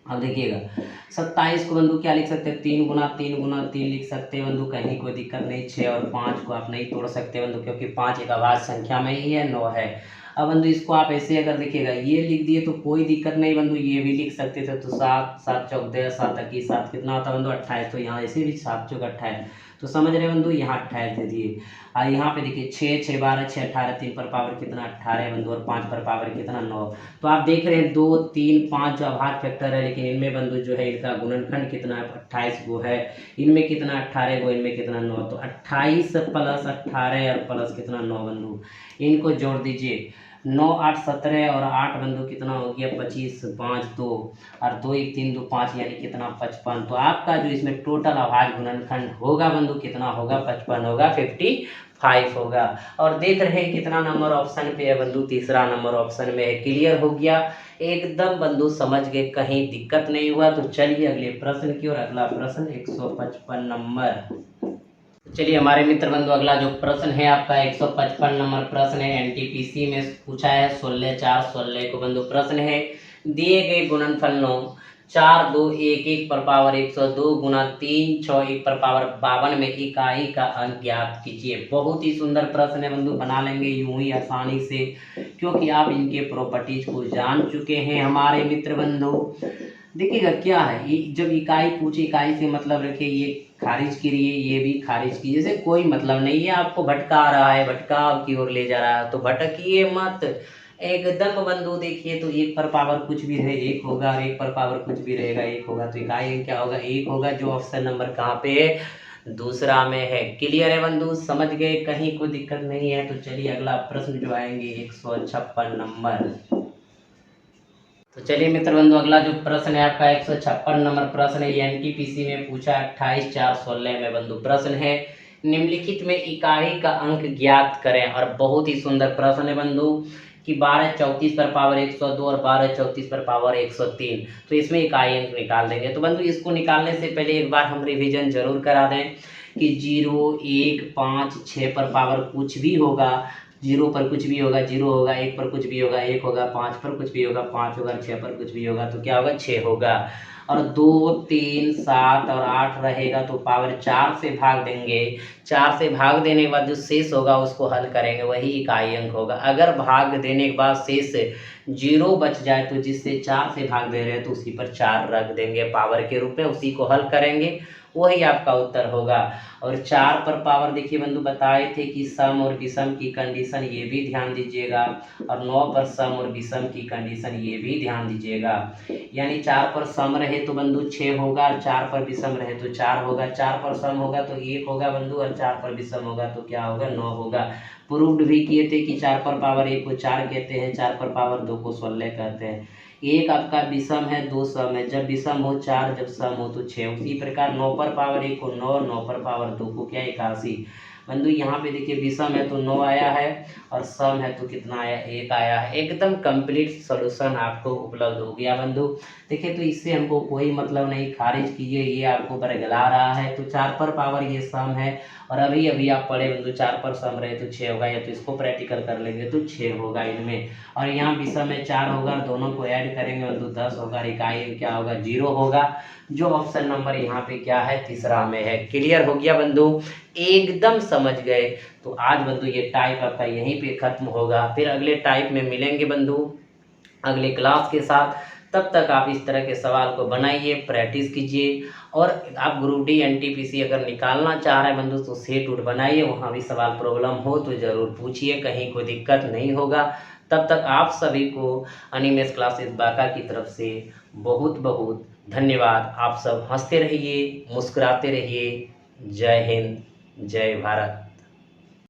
अब देखिएगा 27 को बंधु क्या लिख सकते हैं 3 गुना 3 गुना 3 लिख सकते हैं बंधु, कहीं कोई दिक्कत नहीं। 6 और 5 को आप नहीं तोड़ सकते बंधु, क्योंकि 5 एक अभाज्य संख्या में ही है, 9 है। अब बंधु इसको आप ऐसे अगर देखिएगा ये लिख दिए तो कोई दिक्कत नहीं बंधु, ये भी लिख सकते थे। तो 7 7 चौक 7 21 7 कितना होता है बंधु 28। तो यहाँ ऐसे भी 7 चौक 28, तो समझ रहे बंधु यहाँ 28 दे दिए। और यहाँ पे देखिए 6 6 12 6 18, 3 पर पावर कितना 18 बंधु, और 5 पर पावर कितना 9। तो आप देख रहे हैं 2 3 5 जो अभाज्य फैक्टर है, लेकिन इनमें बंधु जो है इनका गुणनखंड कितना है 28 गो है, इनमें कितना 18 गो, इनमें कितना 9। तो 28 प्लस 18 और प्लस कितना 9 बंधु, इनको जोड़ दीजिए। 9 8 17 और 8 बंधु कितना हो गया 25, 5 2 और 2 1 3 2 5, यानी कितना 55। तो आपका जो इसमें टोटल अभाज्य गुणनखंड होगा बंधु कितना होगा 55 होगा, 55 होगा। और देख रहे हैं कितना नंबर ऑप्शन पे है बंधु, तीसरा नंबर ऑप्शन में है। क्लियर हो गया एकदम बंधु, समझ गए, कहीं दिक्कत नहीं हुआ। तो चलिए अगले प्रश्न की ओर। अगला प्रश्न 155 नंबर। चलिए हमारे मित्र बंधु अगला जो प्रश्न है आपका 155 नंबर प्रश्न है, एनटीपीसी में पूछा है 16 4 16 को बंधु प्रश्न है। दिए गए गुणनफलों 4 2 1 1 पर पावर 102 गुना 3 6 1 पर पावर 52 में इकाई का अंक ज्ञात कीजिए। बहुत ही सुंदर प्रश्न है बंधु, बना लेंगे यूं ही आसानी से, क्योंकि आप इनके प्रॉपर्टीज को जान चुके हैं हमारे मित्र बंधु। देखिएगा क्या है, जब इकाई पूछे, इकाई से मतलब रखिए ये खारिज करिए, ये भी खारिज कीजिए, जैसे कोई मतलब नहीं है। आपको भटका रहा है, भटकाव की ओर ले जा रहा है, तो भटकिए मत एकदम बंधु। देखिए तो 1 पर पावर कुछ भी रहे 1 होगा, और 1 पर पावर कुछ भी रहेगा 1 होगा। तो इकाई क्या होगा 1 होगा, जो ऑप्शन नंबर कहाँ पे है दूसरा में है। क्लियर है बंधु, समझ गए, कहीं कोई दिक्कत नहीं है। तो चलिए अगला प्रश्न जो आएंगे 156 नंबर। तो चलिए मित्र बंधु अगला जो प्रश्न है आपका 156 नंबर प्रश्न है, एनटीपीसी में पूछा 28 4 16 में बंधु प्रश्न है। निम्नलिखित में इकाई का अंक ज्ञात करें। और बहुत ही सुंदर प्रश्न है बंधु कि 12 34 पर पावर 102 और 12 34 पर पावर 103, तो इसमें इकाई अंक निकाल देंगे। तो बंधु इसको निकालने से पहले एक बार हम रिवीजन जरूर करा दें कि 0 1 5 6 पर पावर कुछ भी होगा, 0 पर कुछ भी होगा 0 होगा, 1 पर कुछ भी होगा 1 होगा, 5 पर कुछ भी होगा 5 होगा, 6 पर कुछ भी होगा तो क्या होगा 6 होगा। और 2 3 7 और 8 रहेगा तो पावर 4 से भाग देंगे। 4 से भाग देने के बाद जो शेष होगा उसको हल करेंगे, वही इकाई अंक होगा। अगर भाग देने के बाद शेष 0 बच जाए तो जिससे 4 से भाग दे रहे हैं तो उसी पर 4 रख देंगे पावर के रूप में, उसी को हल करेंगे, वही आपका उत्तर होगा। और 4 पर पावर देखिए बंधु बताए थे कि सम और विषम की कंडीशन, ये भी ध्यान दीजिएगा। और 9 पर सम और विषम की कंडीशन, ये भी ध्यान दीजिएगा। यानी 4 पर सम रहे तो बंधु 6 होगा, और 4 पर विषम रहे तो 4 होगा। 4 पर सम होगा तो 1 होगा बंधु, और 4 पर विषम होगा तो क्या होगा 9 होगा। प्रूव्ड भी किए थे कि 4 पर पावर 1 को 4 कहते हैं, 4 पर पावर 2 को 16 कहते हैं। 1 आपका विषम है, 2 सम है, जब विषम हो 4, जब सम हो तो 6। उसी प्रकार 9 पर पावर 1 को 9, 9 पर पावर 2 को क्या 81। बंधु यहाँ पे देखिए विषम है तो 9 आया है, और सम है तो कितना आया 1 आया है। एकदम कंप्लीट सॉल्यूशन आपको उपलब्ध हो गया बंधु। देखिए तो इससे हमको कोई मतलब नहीं, खारिज कीजिए, ये आपको बरगला रहा है। तो 4 पर पावर ये सम है, और अभी अभी आप पढ़े बंधु 4 पर सम रहे तो 6 होगा, या तो इसको प्रैक्टिकल कर लेंगे तो 6 होगा इनमें। और यहाँ विषम में 4 होगा, दोनों को ऐड करेंगे बंधु 10 होगा, इकाई क्या होगा 0 होगा, जो ऑप्शन नंबर यहाँ पे क्या है तीसरा में है। क्लियर हो गया बंधु, एकदम समझ गए। तो आज बंधु ये टाइप आपका यहीं पे खत्म होगा, फिर अगले टाइप में मिलेंगे बंधु अगले क्लास के साथ। तब तक आप इस तरह के सवाल को बनाइए, प्रैक्टिस कीजिए। और आप ग्रुप डी एनटीपीसी अगर निकालना चाह रहे हैं बंधु तो सेट उट बनाइए, वहाँ भी सवाल प्रॉब्लम हो तो ज़रूर पूछिए, कहीं कोई दिक्कत नहीं होगा। तब तक आप सभी को अनिमेश क्लासेस बांका की तरफ से बहुत बहुत धन्यवाद। आप सब हंसते रहिए, मुस्कुराते रहिए। जय हिंद, जय भारत।